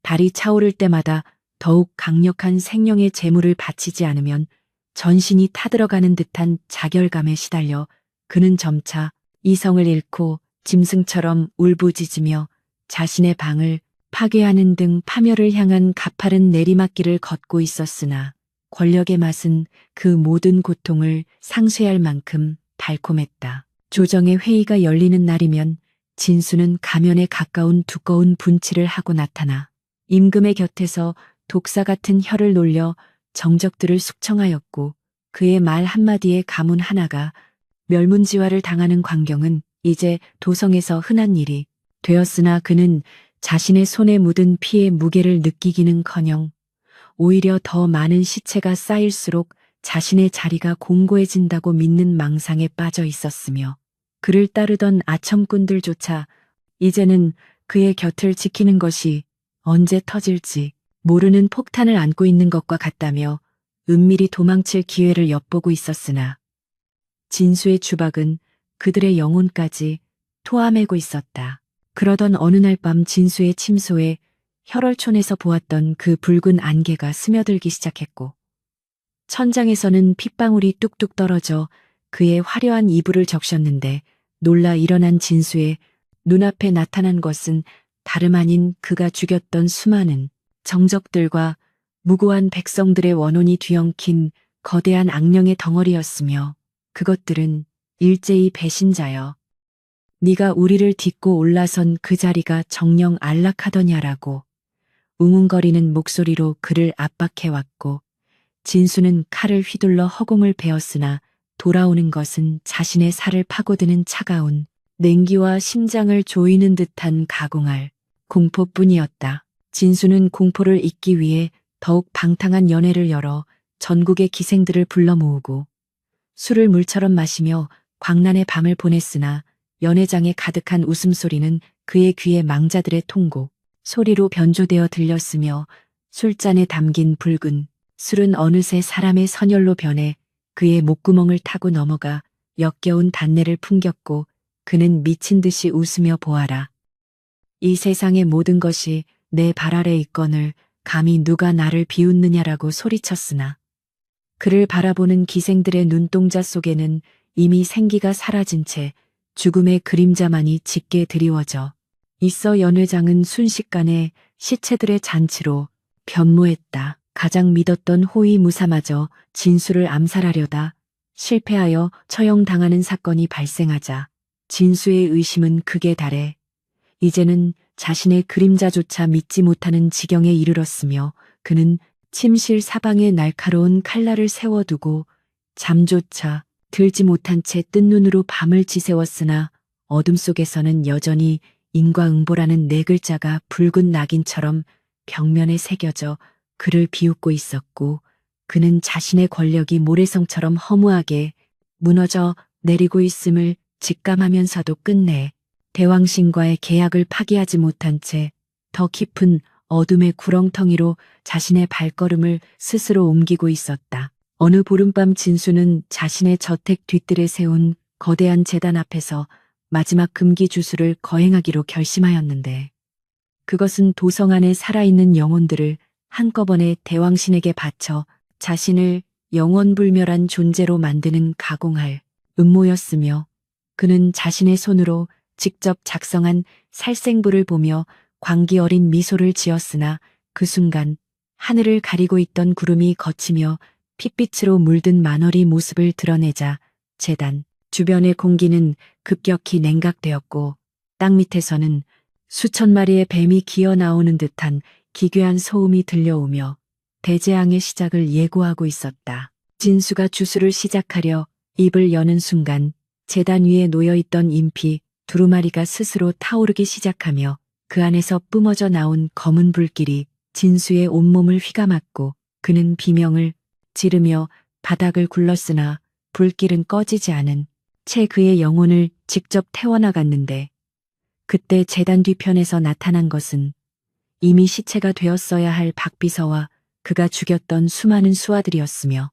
달이 차오를 때마다 더욱 강력한 생명의 재물을 바치지 않으면 전신이 타들어가는 듯한 자결감에 시달려 그는 점차 이성을 잃고 짐승처럼 울부짖으며 자신의 방을 파괴하는 등 파멸을 향한 가파른 내리막길을 걷고 있었으나 권력의 맛은 그 모든 고통을 상쇄할 만큼 달콤했다. 조정의 회의가 열리는 날이면 진수는 가면에 가까운 두꺼운 분칠을 하고 나타나 임금의 곁에서 독사 같은 혀를 놀려 정적들을 숙청하였고 그의 말 한마디에 가문 하나가 멸문지화를 당하는 광경은 이제 도성에서 흔한 일이 되었으나 그는 자신의 손에 묻은 피의 무게를 느끼기는커녕 오히려 더 많은 시체가 쌓일수록 자신의 자리가 공고해진다고 믿는 망상에 빠져 있었으며 그를 따르던 아첨꾼들조차 이제는 그의 곁을 지키는 것이 언제 터질지 모르는 폭탄을 안고 있는 것과 같다며 은밀히 도망칠 기회를 엿보고 있었으나 진수의 주박은 그들의 영혼까지 토함매고 있었다. 그러던 어느 날 밤 진수의 침소에 혈월촌에서 보았던 그 붉은 안개가 스며들기 시작했고 천장에서는 핏방울이 뚝뚝 떨어져 그의 화려한 이불을 적셨는데 놀라 일어난 진수의 눈앞에 나타난 것은 다름 아닌 그가 죽였던 수많은 정적들과 무고한 백성들의 원혼이 뒤엉킨 거대한 악령의 덩어리였으며 그것들은 일제히 배신자여. 네가 우리를 딛고 올라선 그 자리가 정녕 안락하더냐라고 웅웅거리는 목소리로 그를 압박해왔고 진수는 칼을 휘둘러 허공을 베었으나 돌아오는 것은 자신의 살을 파고드는 차가운 냉기와 심장을 조이는 듯한 가공할 공포뿐이었다. 진수는 공포를 잊기 위해 더욱 방탕한 연회를 열어 전국의 기생들을 불러 모으고 술을 물처럼 마시며 광란의 밤을 보냈으나 연회장에 가득한 웃음소리는 그의 귀에 망자들의 통곡 소리로 변조되어 들렸으며 술잔에 담긴 붉은 술은 어느새 사람의 선혈로 변해 그의 목구멍을 타고 넘어가 역겨운 단내를 풍겼고 그는 미친 듯이 웃으며 보아라. 이 세상의 모든 것이 내 발 아래 있거늘 감히 누가 나를 비웃느냐라고 소리쳤으나 그를 바라보는 기생들의 눈동자 속에는 이미 생기가 사라진 채 죽음의 그림자만이 짙게 드리워져 있어 연회장은 순식간에 시체들의 잔치로 변모했다. 가장 믿었던 호위무사마저 진수를 암살하려다 실패하여 처형당하는 사건이 발생하자 진수의 의심은 극에 달해 이제는 자신의 그림자조차 믿지 못하는 지경에 이르렀으며 그는 침실 사방에 날카로운 칼날을 세워두고 잠조차 들지 못한 채 뜬 눈으로 밤을 지새웠으나 어둠 속에서는 여전히 인과응보라는 네 글자가 붉은 낙인처럼 벽면에 새겨져 그를 비웃고 있었고 그는 자신의 권력이 모래성처럼 허무하게 무너져 내리고 있음을 직감하면서도 끝내 대왕신과의 계약을 파기하지 못한 채 더 깊은 어둠의 구렁텅이로 자신의 발걸음을 스스로 옮기고 있었다. 어느 보름밤 진수는 자신의 저택 뒤뜰에 세운 거대한 제단 앞에서 마지막 금기 주술을 거행하기로 결심하였는데 그것은 도성 안에 살아있는 영혼들을 한꺼번에 대왕신에게 바쳐 자신을 영원불멸한 존재로 만드는 가공할 음모였으며 그는 자신의 손으로 직접 작성한 살생부를 보며 광기 어린 미소를 지었으나 그 순간 하늘을 가리고 있던 구름이 걷히며 핏빛으로 물든 만월이 모습을 드러내자 제단 주변의 공기는 급격히 냉각되었고 땅 밑에서는 수천 마리의 뱀이 기어 나오는 듯한 기괴한 소음이 들려오며 대재앙의 시작을 예고하고 있었다. 진수가 주술을 시작하려 입을 여는 순간 제단 위에 놓여있던 인피 두루마리가 스스로 타오르기 시작하며 그 안에서 뿜어져 나온 검은 불길이 진수의 온몸을 휘감았고 그는 비명을 지르며 바닥을 굴렀으나 불길은 꺼지지 않은 채 그의 영혼을 직접 태워나갔는데 그때 재단 뒤편에서 나타난 것은 이미 시체가 되었어야 할 박비서와 그가 죽였던 수많은 수하들이었으며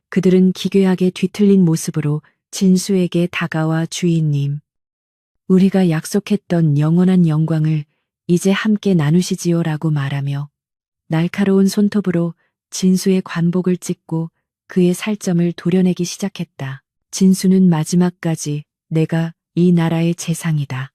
그들은 기괴하게 뒤틀린 모습으로 진수에게 다가와 주인님, 우리가 약속했던 영원한 영광을 이제 함께 나누시지요라고 말하며 날카로운 손톱으로 진수의 관복을 찢고 그의 살점을 도려내기 시작했다. 진수는 마지막까지 내가 이 나라의 재상이다.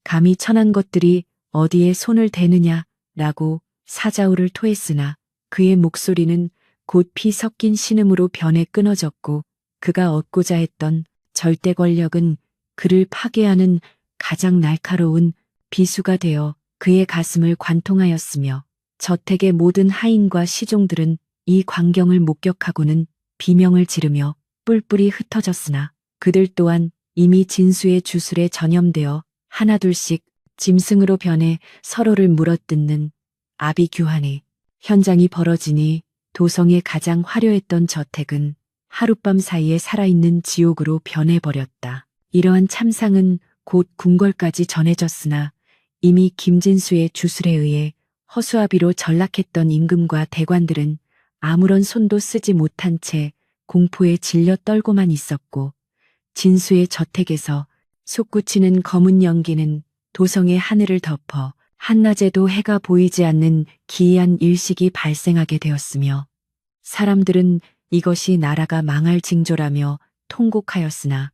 감히 천한 것들이 어디에 손을 대느냐라고 사자우를 토했으나 그의 목소리는 곧 피 섞인 신음으로 변해 끊어졌고 그가 얻고자 했던 절대 권력은 그를 파괴하는 가장 날카로운 비수가 되어 그의 가슴을 관통하였으며 저택의 모든 하인과 시종들은 이 광경을 목격하고는 비명을 지르며 뿔뿔이 흩어졌으나 그들 또한 이미 진수의 주술에 전염되어 하나둘씩 짐승으로 변해 서로를 물어뜯는 아비규환의 현장이 벌어지니 도성의 가장 화려했던 저택은 하룻밤 사이에 살아있는 지옥으로 변해버렸다. 이러한 참상은 곧 궁궐까지 전해졌으나 이미 김진수의 주술에 의해 허수아비로 전락했던 임금과 대관들은 아무런 손도 쓰지 못한 채 공포에 질려 떨고만 있었고 진수의 저택에서 솟구치는 검은 연기는 도성의 하늘을 덮어 한낮에도 해가 보이지 않는 기이한 일식이 발생하게 되었으며 사람들은 이것이 나라가 망할 징조라며 통곡하였으나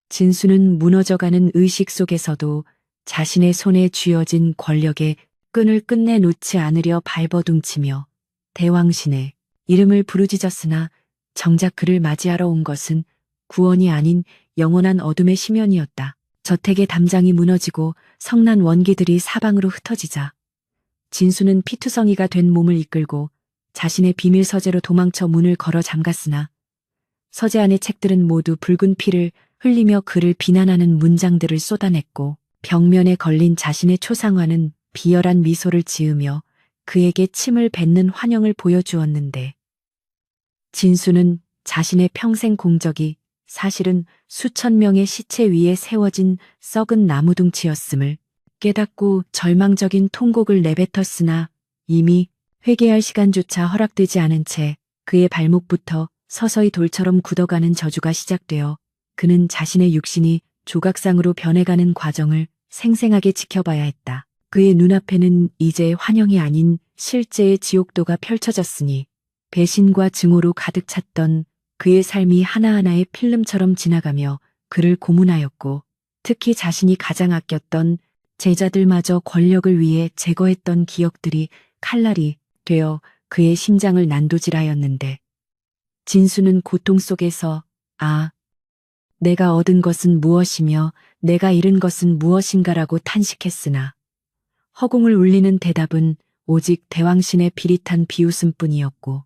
진수는 무너져가는 의식 속에서도 자신의 손에 쥐어진 권력의 끈을 끝내 놓지 않으려 발버둥치며 대왕신의 이름을 부르짖었으나 정작 그를 맞이하러 온 것은 구원이 아닌 영원한 어둠의 심연이었다. 저택의 담장이 무너지고 성난 원기들이 사방으로 흩어지자 진수는 피투성이가 된 몸을 이끌고 자신의 비밀 서재로 도망쳐 문을 걸어 잠갔으나 서재 안의 책들은 모두 붉은 피를 흘리며 그를 비난하는 문장들을 쏟아냈고 벽면에 걸린 자신의 초상화는 비열한 미소를 지으며 그에게 침을 뱉는 환영을 보여주었는데 진수는 자신의 평생 공적이 사실은 수천 명의 시체 위에 세워진 썩은 나무둥치였음을 깨닫고 절망적인 통곡을 내뱉었으나 이미 회개할 시간조차 허락되지 않은 채 그의 발목부터 서서히 돌처럼 굳어가는 저주가 시작되어 그는 자신의 육신이 조각상으로 변해가는 과정을 생생하게 지켜봐야 했다. 그의 눈앞에는 이제 환영이 아닌 실제의 지옥도가 펼쳐졌으니 배신과 증오로 가득 찼던 그의 삶이 하나하나의 필름처럼 지나가며 그를 고문하였고 특히 자신이 가장 아꼈던 제자들마저 권력을 위해 제거했던 기억들이 칼날이 되어 그의 심장을 난도질하였는데 진수는 고통 속에서 내가 얻은 것은 무엇이며 내가 잃은 것은 무엇인가라고 탄식했으나 허공을 울리는 대답은 오직 대왕신의 비릿한 비웃음뿐이었고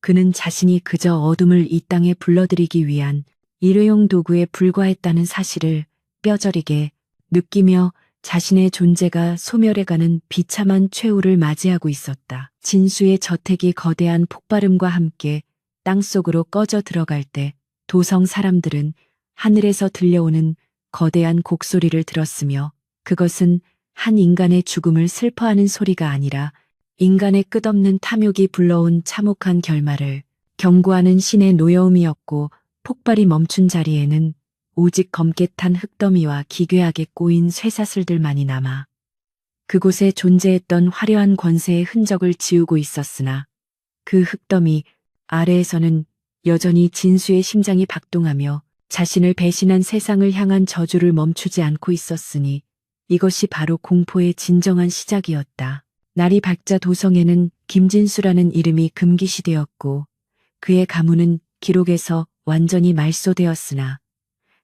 그는 자신이 그저 어둠을 이 땅에 불러들이기 위한 일회용 도구에 불과했다는 사실을 뼈저리게 느끼며 자신의 존재가 소멸해가는 비참한 최후를 맞이하고 있었다. 진수의 저택이 거대한 폭발음과 함께 땅속으로 꺼져 들어갈 때 도성 사람들은 하늘에서 들려오는 거대한 곡소리를 들었으며 그것은 한 인간의 죽음을 슬퍼하는 소리가 아니라 인간의 끝없는 탐욕이 불러온 참혹한 결말을 경고하는 신의 노여움이었고 폭발이 멈춘 자리에는 오직 검게 탄 흙더미와 기괴하게 꼬인 쇠사슬들만이 남아 그곳에 존재했던 화려한 권세의 흔적을 지우고 있었으나 그 흙더미 아래에서는 여전히 진수의 심장이 박동하며 자신을 배신한 세상을 향한 저주를 멈추지 않고 있었으니 이것이 바로 공포의 진정한 시작이었다. 날이 밝자 도성에는 김진수라는 이름이 금기시되었고 그의 가문은 기록에서 완전히 말소되었으나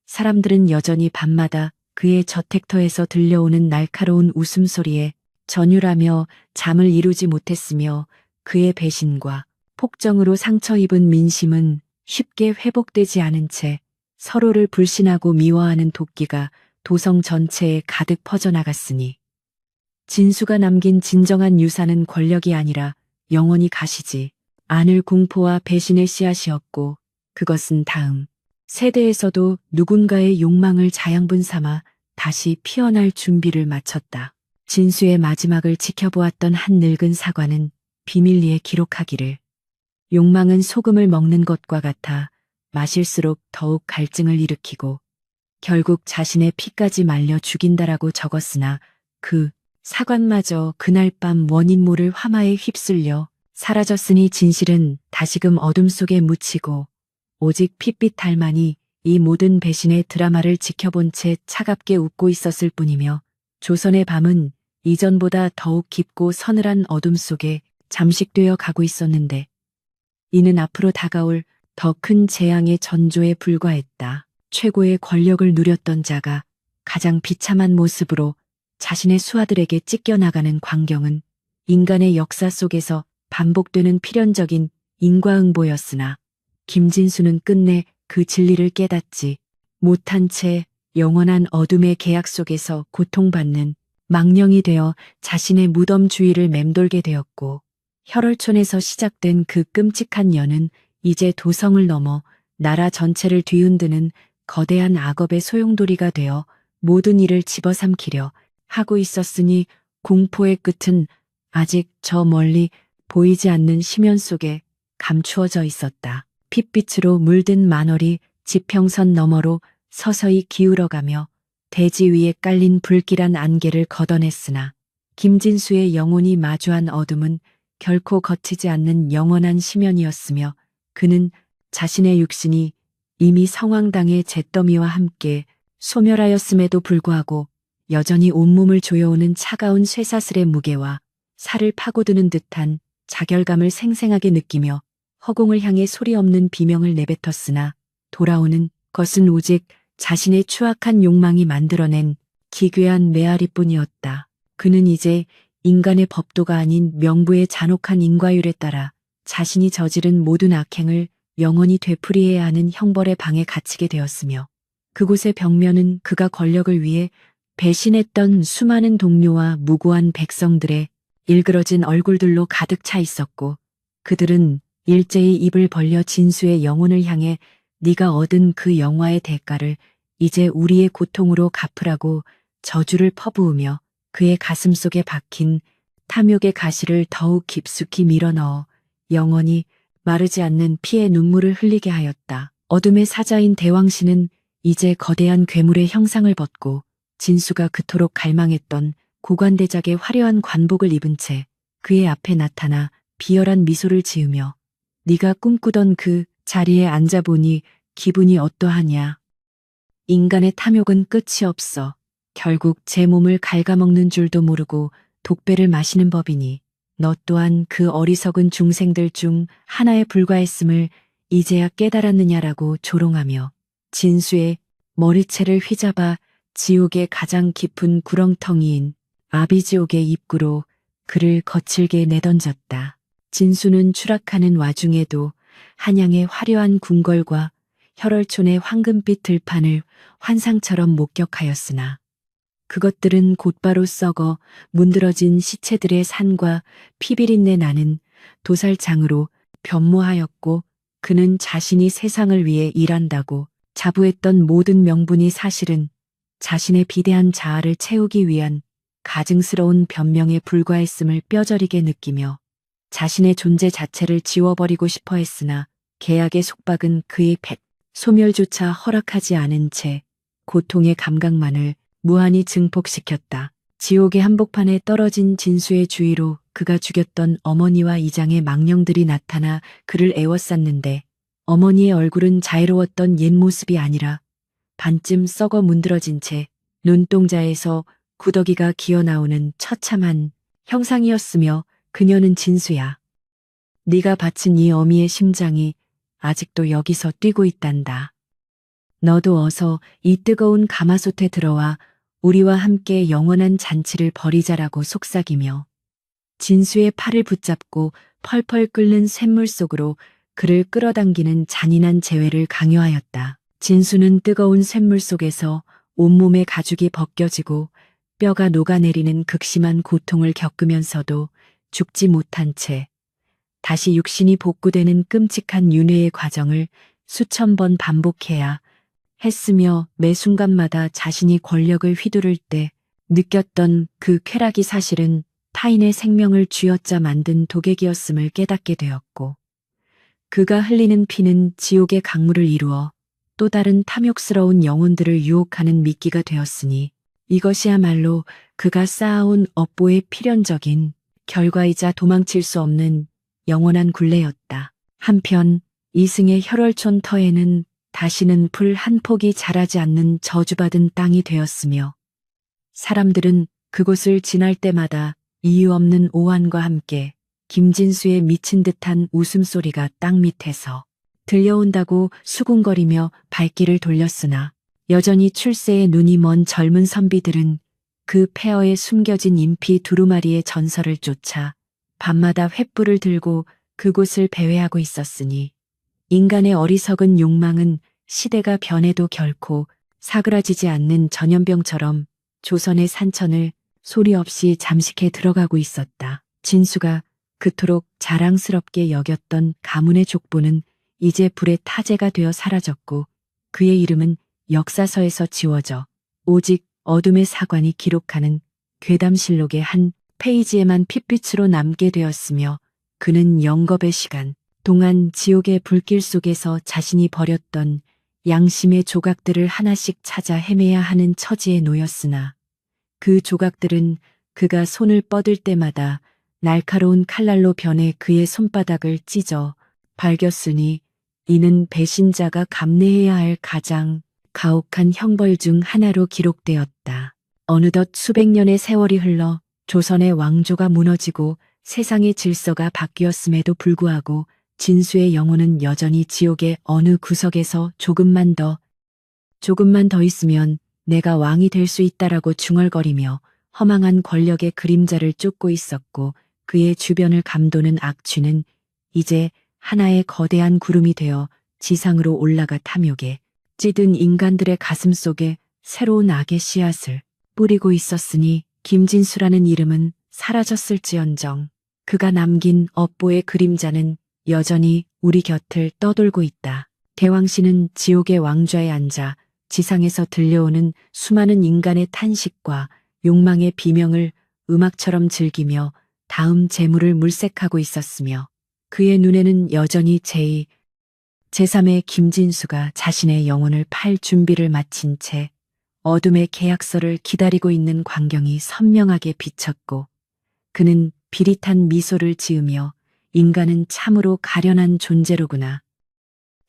사람들은 여전히 밤마다 그의 저택터에서 들려오는 날카로운 웃음소리에 전율하며 잠을 이루지 못했으며 그의 배신과 폭정으로 상처 입은 민심은 쉽게 회복되지 않은 채 서로를 불신하고 미워하는 도끼가 도성 전체에 가득 퍼져나갔으니 진수가 남긴 진정한 유산은 권력이 아니라 영원히 가시지 않을 공포와 배신의 씨앗이었고, 그것은 다음 세대에서도 누군가의 욕망을 자양분 삼아 다시 피어날 준비를 마쳤다. 진수의 마지막을 지켜보았던 한 늙은 사관은 비밀리에 기록하기를, 욕망은 소금을 먹는 것과 같아 마실수록 더욱 갈증을 일으키고 결국 자신의 피까지 말려 죽인다라고 적었으나, 그 사관마저 그날 밤 원인 모를 화마에 휩쓸려 사라졌으니 진실은 다시금 어둠 속에 묻히고 오직 핏빛 달만이 이 모든 배신의 드라마를 지켜본 채 차갑게 웃고 있었을 뿐이며, 조선의 밤은 이전보다 더욱 깊고 서늘한 어둠 속에 잠식되어 가고 있었는데, 이는 앞으로 다가올 더 큰 재앙의 전조에 불과했다. 최고의 권력을 누렸던 자가 가장 비참한 모습으로 자신의 수하들에게 찢겨나가는 광경은 인간의 역사 속에서 반복되는 필연적인 인과응보였으나, 김진수는 끝내 그 진리를 깨닫지 못한 채 영원한 어둠의 계약 속에서 고통받는 망령이 되어 자신의 무덤 주위를 맴돌게 되었고, 혈월촌에서 시작된 그 끔찍한 연은 이제 도성을 넘어 나라 전체를 뒤흔드는 거대한 악업의 소용돌이가 되어 모든 일을 집어삼키려 하고 있었으니, 공포의 끝은 아직 저 멀리 보이지 않는 심연 속에 감추어져 있었다. 핏빛으로 물든 만월이 지평선 너머로 서서히 기울어가며 대지 위에 깔린 불길한 안개를 걷어냈으나, 김진수의 영혼이 마주한 어둠은 결코 거치지 않는 영원한 심연이었으며, 그는 자신의 육신이 이미 성황당의 잿더미와 함께 소멸하였음에도 불구하고 여전히 온몸을 조여오는 차가운 쇠사슬의 무게와 살을 파고드는 듯한 자결감을 생생하게 느끼며 허공을 향해 소리 없는 비명을 내뱉었으나, 돌아오는 것은 오직 자신의 추악한 욕망이 만들어낸 기괴한 메아리뿐이었다. 그는 이제 인간의 법도가 아닌 명부의 잔혹한 인과율에 따라 자신이 저지른 모든 악행을 영원히 되풀이해야 하는 형벌의 방에 갇히게 되었으며, 그곳의 벽면은 그가 권력을 위해 배신했던 수많은 동료와 무고한 백성들의 일그러진 얼굴들로 가득 차 있었고, 그들은 일제히 입을 벌려 진수의 영혼을 향해 네가 얻은 그 영화의 대가를 이제 우리의 고통으로 갚으라고 저주를 퍼부으며 그의 가슴 속에 박힌 탐욕의 가시를 더욱 깊숙이 밀어넣어 영원히 마르지 않는 피의 눈물을 흘리게 하였다. 어둠의 사자인 대왕신은 이제 거대한 괴물의 형상을 벗고 진수가 그토록 갈망했던 고관대작의 화려한 관복을 입은 채 그의 앞에 나타나 비열한 미소를 지으며, 네가 꿈꾸던 그 자리에 앉아보니 기분이 어떠하냐. 인간의 탐욕은 끝이 없어 결국 제 몸을 갉아먹는 줄도 모르고 독배를 마시는 법이니, 너 또한 그 어리석은 중생들 중 하나에 불과했음을 이제야 깨달았느냐라고 조롱하며 진수의 머리채를 휘잡아 지옥의 가장 깊은 구렁텅이인 아비지옥의 입구로 그를 거칠게 내던졌다. 진수는 추락하는 와중에도 한양의 화려한 궁궐과 혈월촌의 황금빛 들판을 환상처럼 목격하였으나, 그것들은 곧바로 썩어 문드러진 시체들의 산과 피비린내 나는 도살장으로 변모하였고, 그는 자신이 세상을 위해 일한다고 자부했던 모든 명분이 사실은 자신의 비대한 자아를 채우기 위한 가증스러운 변명에 불과했음을 뼈저리게 느끼며 자신의 존재 자체를 지워버리고 싶어 했으나, 계약의 속박은 그의 소멸조차 허락하지 않은 채 고통의 감각만을 무한히 증폭시켰다. 지옥의 한복판에 떨어진 진수의 주위로 그가 죽였던 어머니와 이장의 망령들이 나타나 그를 애워쌌는데, 어머니의 얼굴은 자애로웠던 옛 모습이 아니라 반쯤 썩어 문드러진 채 눈동자에서 구더기가 기어나오는 처참한 형상이었으며, 그녀는 진수야. 네가 바친 이 어미의 심장이 아직도 여기서 뛰고 있단다. 너도 어서 이 뜨거운 가마솥에 들어와 우리와 함께 영원한 잔치를 벌이자라고 속삭이며 진수의 팔을 붙잡고 펄펄 끓는 샘물 속으로 그를 끌어당기는 잔인한 재회를 강요하였다. 진수는 뜨거운 샘물 속에서 온몸의 가죽이 벗겨지고 뼈가 녹아내리는 극심한 고통을 겪으면서도 죽지 못한 채 다시 육신이 복구되는 끔찍한 윤회의 과정을 수천 번 반복해야 했으며 매 순간마다 자신이 권력을 휘두를 때 느꼈던 그 쾌락이 사실은 타인의 생명을 쥐어짜 만든 독액이었음을 깨닫게 되었고, 그가 흘리는 피는 지옥의 강물을 이루어 또 다른 탐욕스러운 영혼들을 유혹하는 미끼가 되었으니 이것이야말로 그가 쌓아온 업보의 필연적인 결과이자 도망칠 수 없는 영원한 굴레였다. 한편 이승의 혈월촌 터에는 다시는 풀 한 폭이 자라지 않는 저주받은 땅이 되었으며, 사람들은 그곳을 지날 때마다 이유 없는 오한과 함께 김진수의 미친 듯한 웃음소리가 땅 밑에서 들려온다고 수군거리며 발길을 돌렸으나 여전히 출세에 눈이 먼 젊은 선비들은 그 폐허에 숨겨진 인피 두루마리의 전설을 쫓아 밤마다 횃불을 들고 그곳을 배회하고 있었으니, 인간의 어리석은 욕망은 시대가 변해도 결코 사그라지지 않는 전염병처럼 조선의 산천을 소리 없이 잠식해 들어가고 있었다. 진수가 그토록 자랑스럽게 여겼던 가문의 족보는 이제 불의 타제가 되어 사라졌고, 그의 이름은 역사서에서 지워져 오직 어둠의 사관이 기록하는 괴담실록의 한 페이지에만 핏빛으로 남게 되었으며, 그는 영겁의 시간 동안 지옥의 불길 속에서 자신이 버렸던 양심의 조각들을 하나씩 찾아 헤매야 하는 처지에 놓였으나, 그 조각들은 그가 손을 뻗을 때마다 날카로운 칼날로 변해 그의 손바닥을 찢어 발겼으니, 이는 배신자가 감내해야 할 가장 가혹한 형벌 중 하나로 기록되었다. 어느덧 수백 년의 세월이 흘러 조선의 왕조가 무너지고 세상의 질서가 바뀌었음에도 불구하고 진수의 영혼은 여전히 지옥의 어느 구석에서 조금만 더 있으면 내가 왕이 될 수 있다라고 중얼거리며 허망한 권력의 그림자를 쫓고 있었고, 그의 주변을 감도는 악취는 이제 하나의 거대한 구름이 되어 지상으로 올라가 탐욕에 찌든 인간들의 가슴 속에 새로운 악의 씨앗을 뿌리고 있었으니, 김진수라는 이름은 사라졌을지언정 그가 남긴 업보의 그림자는 여전히 우리 곁을 떠돌고 있다. 대왕신은 지옥의 왕좌에 앉아 지상에서 들려오는 수많은 인간의 탄식과 욕망의 비명을 음악처럼 즐기며 다음 재물을 물색하고 있었으며, 그의 눈에는 여전히 제2, 제3의 김진수가 자신의 영혼을 팔 준비를 마친 채 어둠의 계약서를 기다리고 있는 광경이 선명하게 비쳤고, 그는 비릿한 미소를 지으며 인간은 참으로 가련한 존재로구나.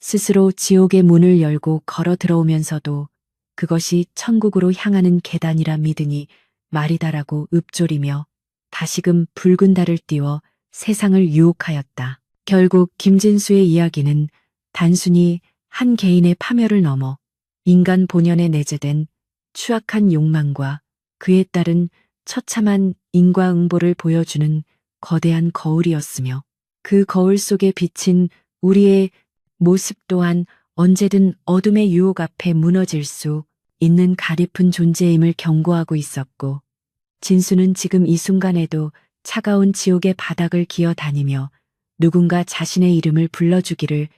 스스로 지옥의 문을 열고 걸어 들어오면서도 그것이 천국으로 향하는 계단이라 믿으니 말이다라고 읊조리며 다시금 붉은 달을 띄워 세상을 유혹하였다. 결국 김진수의 이야기는 단순히 한 개인의 파멸을 넘어 인간 본연에 내재된 추악한 욕망과 그에 따른 처참한 인과응보를 보여주는 거대한 거울이었으며, 그 거울 속에 비친 우리의 모습 또한 언제든 어둠의 유혹 앞에 무너질 수 있는 가냘픈 존재임을 경고하고 있었고, 진수는 지금 이 순간에도 차가운 지옥의 바닥을 기어 다니며 누군가 자신의 이름을 불러주기를,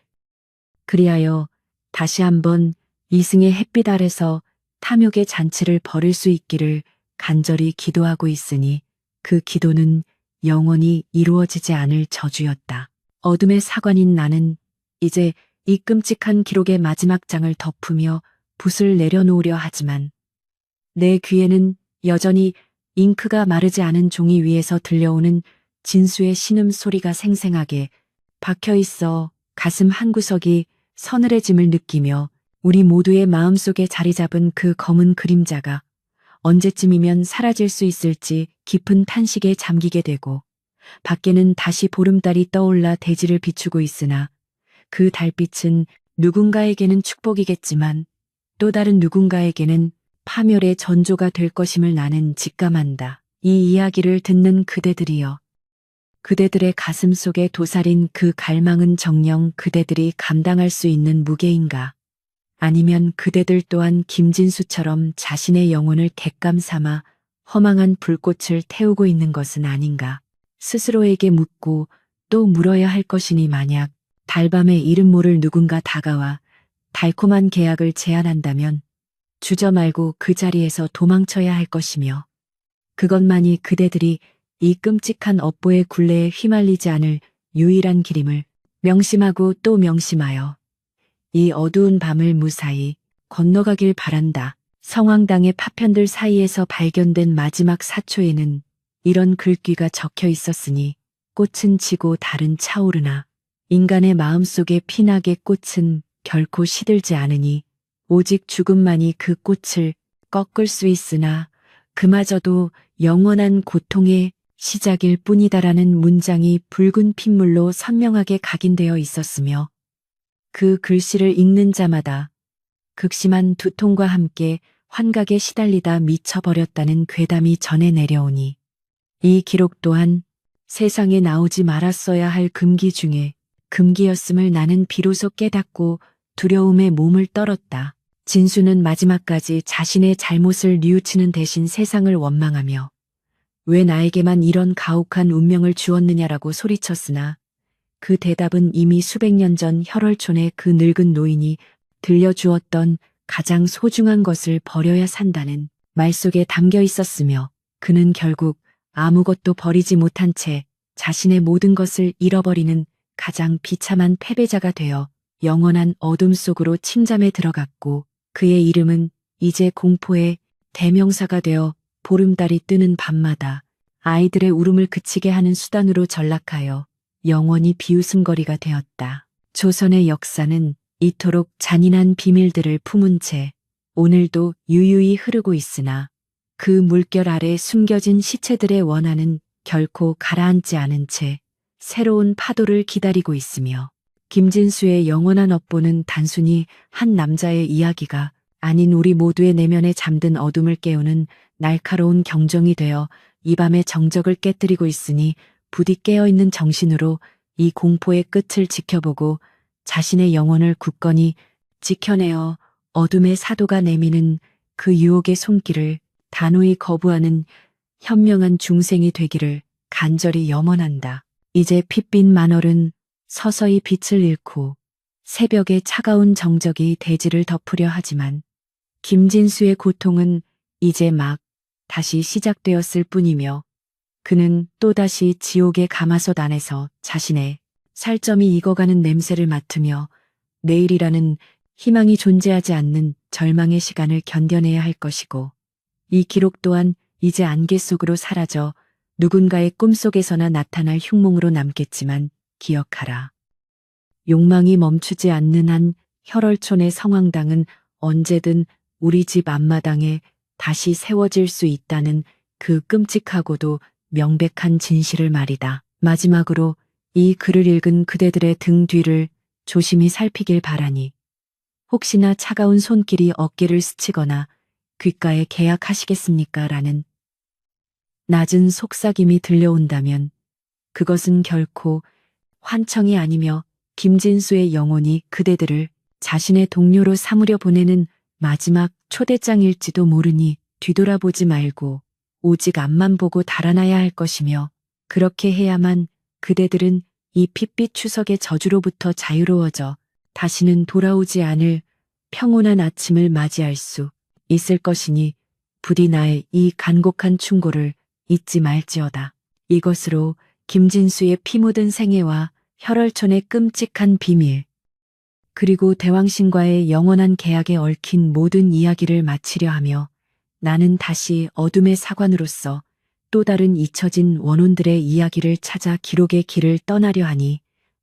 그리하여 다시 한번 이승의 햇빛 아래서 탐욕의 잔치를 벌일 수 있기를 간절히 기도하고 있으니, 그 기도는 영원히 이루어지지 않을 저주였다. 어둠의 사관인 나는 이제 이 끔찍한 기록의 마지막 장을 덮으며 붓을 내려놓으려 하지만, 내 귀에는 여전히 잉크가 마르지 않은 종이 위에서 들려오는 진수의 신음 소리가 생생하게 박혀 있어 가슴 한구석이 서늘해짐을 느끼며, 우리 모두의 마음속에 자리 잡은 그 검은 그림자가 언제쯤이면 사라질 수 있을지 깊은 탄식에 잠기게 되고, 밖에는 다시 보름달이 떠올라 대지를 비추고 있으나 그 달빛은 누군가에게는 축복이겠지만 또 다른 누군가에게는 파멸의 전조가 될 것임을 나는 직감한다. 이 이야기를 듣는 그대들이여, 그대들의 가슴 속에 도사린 그 갈망은 정녕 그대들이 감당할 수 있는 무게인가? 아니면 그대들 또한 김진수처럼 자신의 영혼을 객감 삼아 허망한 불꽃을 태우고 있는 것은 아닌가. 스스로에게 묻고 또 물어야 할 것이니 만약 달밤에 이름 모를 누군가 다가와 달콤한 계약을 제안한다면 주저 말고 그 자리에서 도망쳐야 할 것이며 그것만이 그대들이 이 끔찍한 업보의 굴레에 휘말리지 않을 유일한 길임을 명심하고 또 명심하여 이 어두운 밤을 무사히 건너가길 바란다. 성황당의 파편들 사이에서 발견된 마지막 사초에는 이런 글귀가 적혀 있었으니 꽃은 지고 달은 차오르나 인간의 마음속의 피나게 꽃은 결코 시들지 않으니 오직 죽음만이 그 꽃을 꺾을 수 있으나 그마저도 영원한 고통의 시작일 뿐이다라는 문장이 붉은 핏물로 선명하게 각인되어 있었으며 그 글씨를 읽는 자마다 극심한 두통과 함께 환각에 시달리다 미쳐버렸다는 괴담이 전해 내려오니 이 기록 또한 세상에 나오지 말았어야 할 금기 중에 금기였음을 나는 비로소 깨닫고 두려움에 몸을 떨었다. 진수는 마지막까지 자신의 잘못을 뉘우치는 대신 세상을 원망하며 왜 나에게만 이런 가혹한 운명을 주었느냐라고 소리쳤으나 그 대답은 이미 수백 년 전 혈월촌의 그 늙은 노인이 들려주었던 가장 소중한 것을 버려야 산다는 말 속에 담겨 있었으며 그는 결국 아무것도 버리지 못한 채 자신의 모든 것을 잃어버리는 가장 비참한 패배자가 되어 영원한 어둠 속으로 침잠에 들어갔고 그의 이름은 이제 공포의 대명사가 되어 보름달이 뜨는 밤마다 아이들의 울음을 그치게 하는 수단으로 전락하여 영원히 비웃음거리가 되었다. 조선의 역사는 이토록 잔인한 비밀들을 품은 채 오늘도 유유히 흐르고 있으나 그 물결 아래 숨겨진 시체들의 원한은 결코 가라앉지 않은 채 새로운 파도를 기다리고 있으며 김진수의 영원한 업보는 단순히 한 남자의 이야기가 아닌 우리 모두의 내면에 잠든 어둠을 깨우는 날카로운 경종이 되어 이 밤의 정적을 깨뜨리고 있으니 부디 깨어있는 정신으로 이 공포의 끝을 지켜보고 자신의 영혼을 굳건히 지켜내어 어둠의 사도가 내미는 그 유혹의 손길을 단호히 거부하는 현명한 중생이 되기를 간절히 염원한다. 이제 핏빈 만월은 서서히 빛을 잃고 새벽의 차가운 정적이 대지를 덮으려 하지만 김진수의 고통은 이제 막 다시 시작되었을 뿐이며 그는 또다시 지옥의 가마솥 안에서 자신의 살점이 익어가는 냄새를 맡으며 내일이라는 희망이 존재하지 않는 절망의 시간을 견뎌내야 할 것이고 이 기록 또한 이제 안개 속으로 사라져 누군가의 꿈속에서나 나타날 흉몽으로 남겠지만 기억하라. 욕망이 멈추지 않는 한 혈월촌의 성황당은 언제든 우리 집 앞마당에 다시 세워질 수 있다는 그 끔찍하고도 명백한 진실을 말이다. 마지막으로 이 글을 읽은 그대들의 등 뒤를 조심히 살피길 바라니 혹시나 차가운 손길이 어깨를 스치거나 귓가에 계약하시겠습니까? 라는 낮은 속삭임이 들려온다면 그것은 결코 환청이 아니며 김진수의 영혼이 그대들을 자신의 동료로 삼으려 보내는 마지막 초대장일지도 모르니 뒤돌아보지 말고 오직 앞만 보고 달아나야 할 것이며 그렇게 해야만 그대들은 이 핏빛 추석의 저주로부터 자유로워져 다시는 돌아오지 않을 평온한 아침을 맞이할 수 있을 것이니 부디 나의 이 간곡한 충고를 잊지 말지어다. 이것으로 김진수의 피 묻은 생애와 혈월촌의 끔찍한 비밀 그리고 대왕신과의 영원한 계약에 얽힌 모든 이야기를 마치려 하며 나는 다시 어둠의 사관으로서 또 다른 잊혀진 원혼들의 이야기를 찾아 기록의 길을 떠나려 하니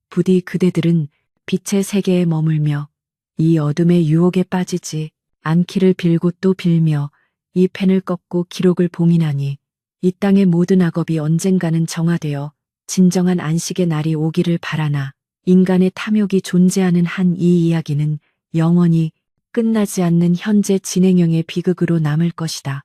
부디 그대들은 빛의 세계에 머물며 이 어둠의 유혹에 빠지지 않기를 빌고 또 빌며 이 펜을 꺾고 기록을 봉인하니 이 땅의 모든 악업이 언젠가는 정화되어 진정한 안식의 날이 오기를 바라나 인간의 탐욕이 존재하는 한 이 이야기는 영원히 끝나지 않는 현재 진행형의 비극으로 남을 것이다.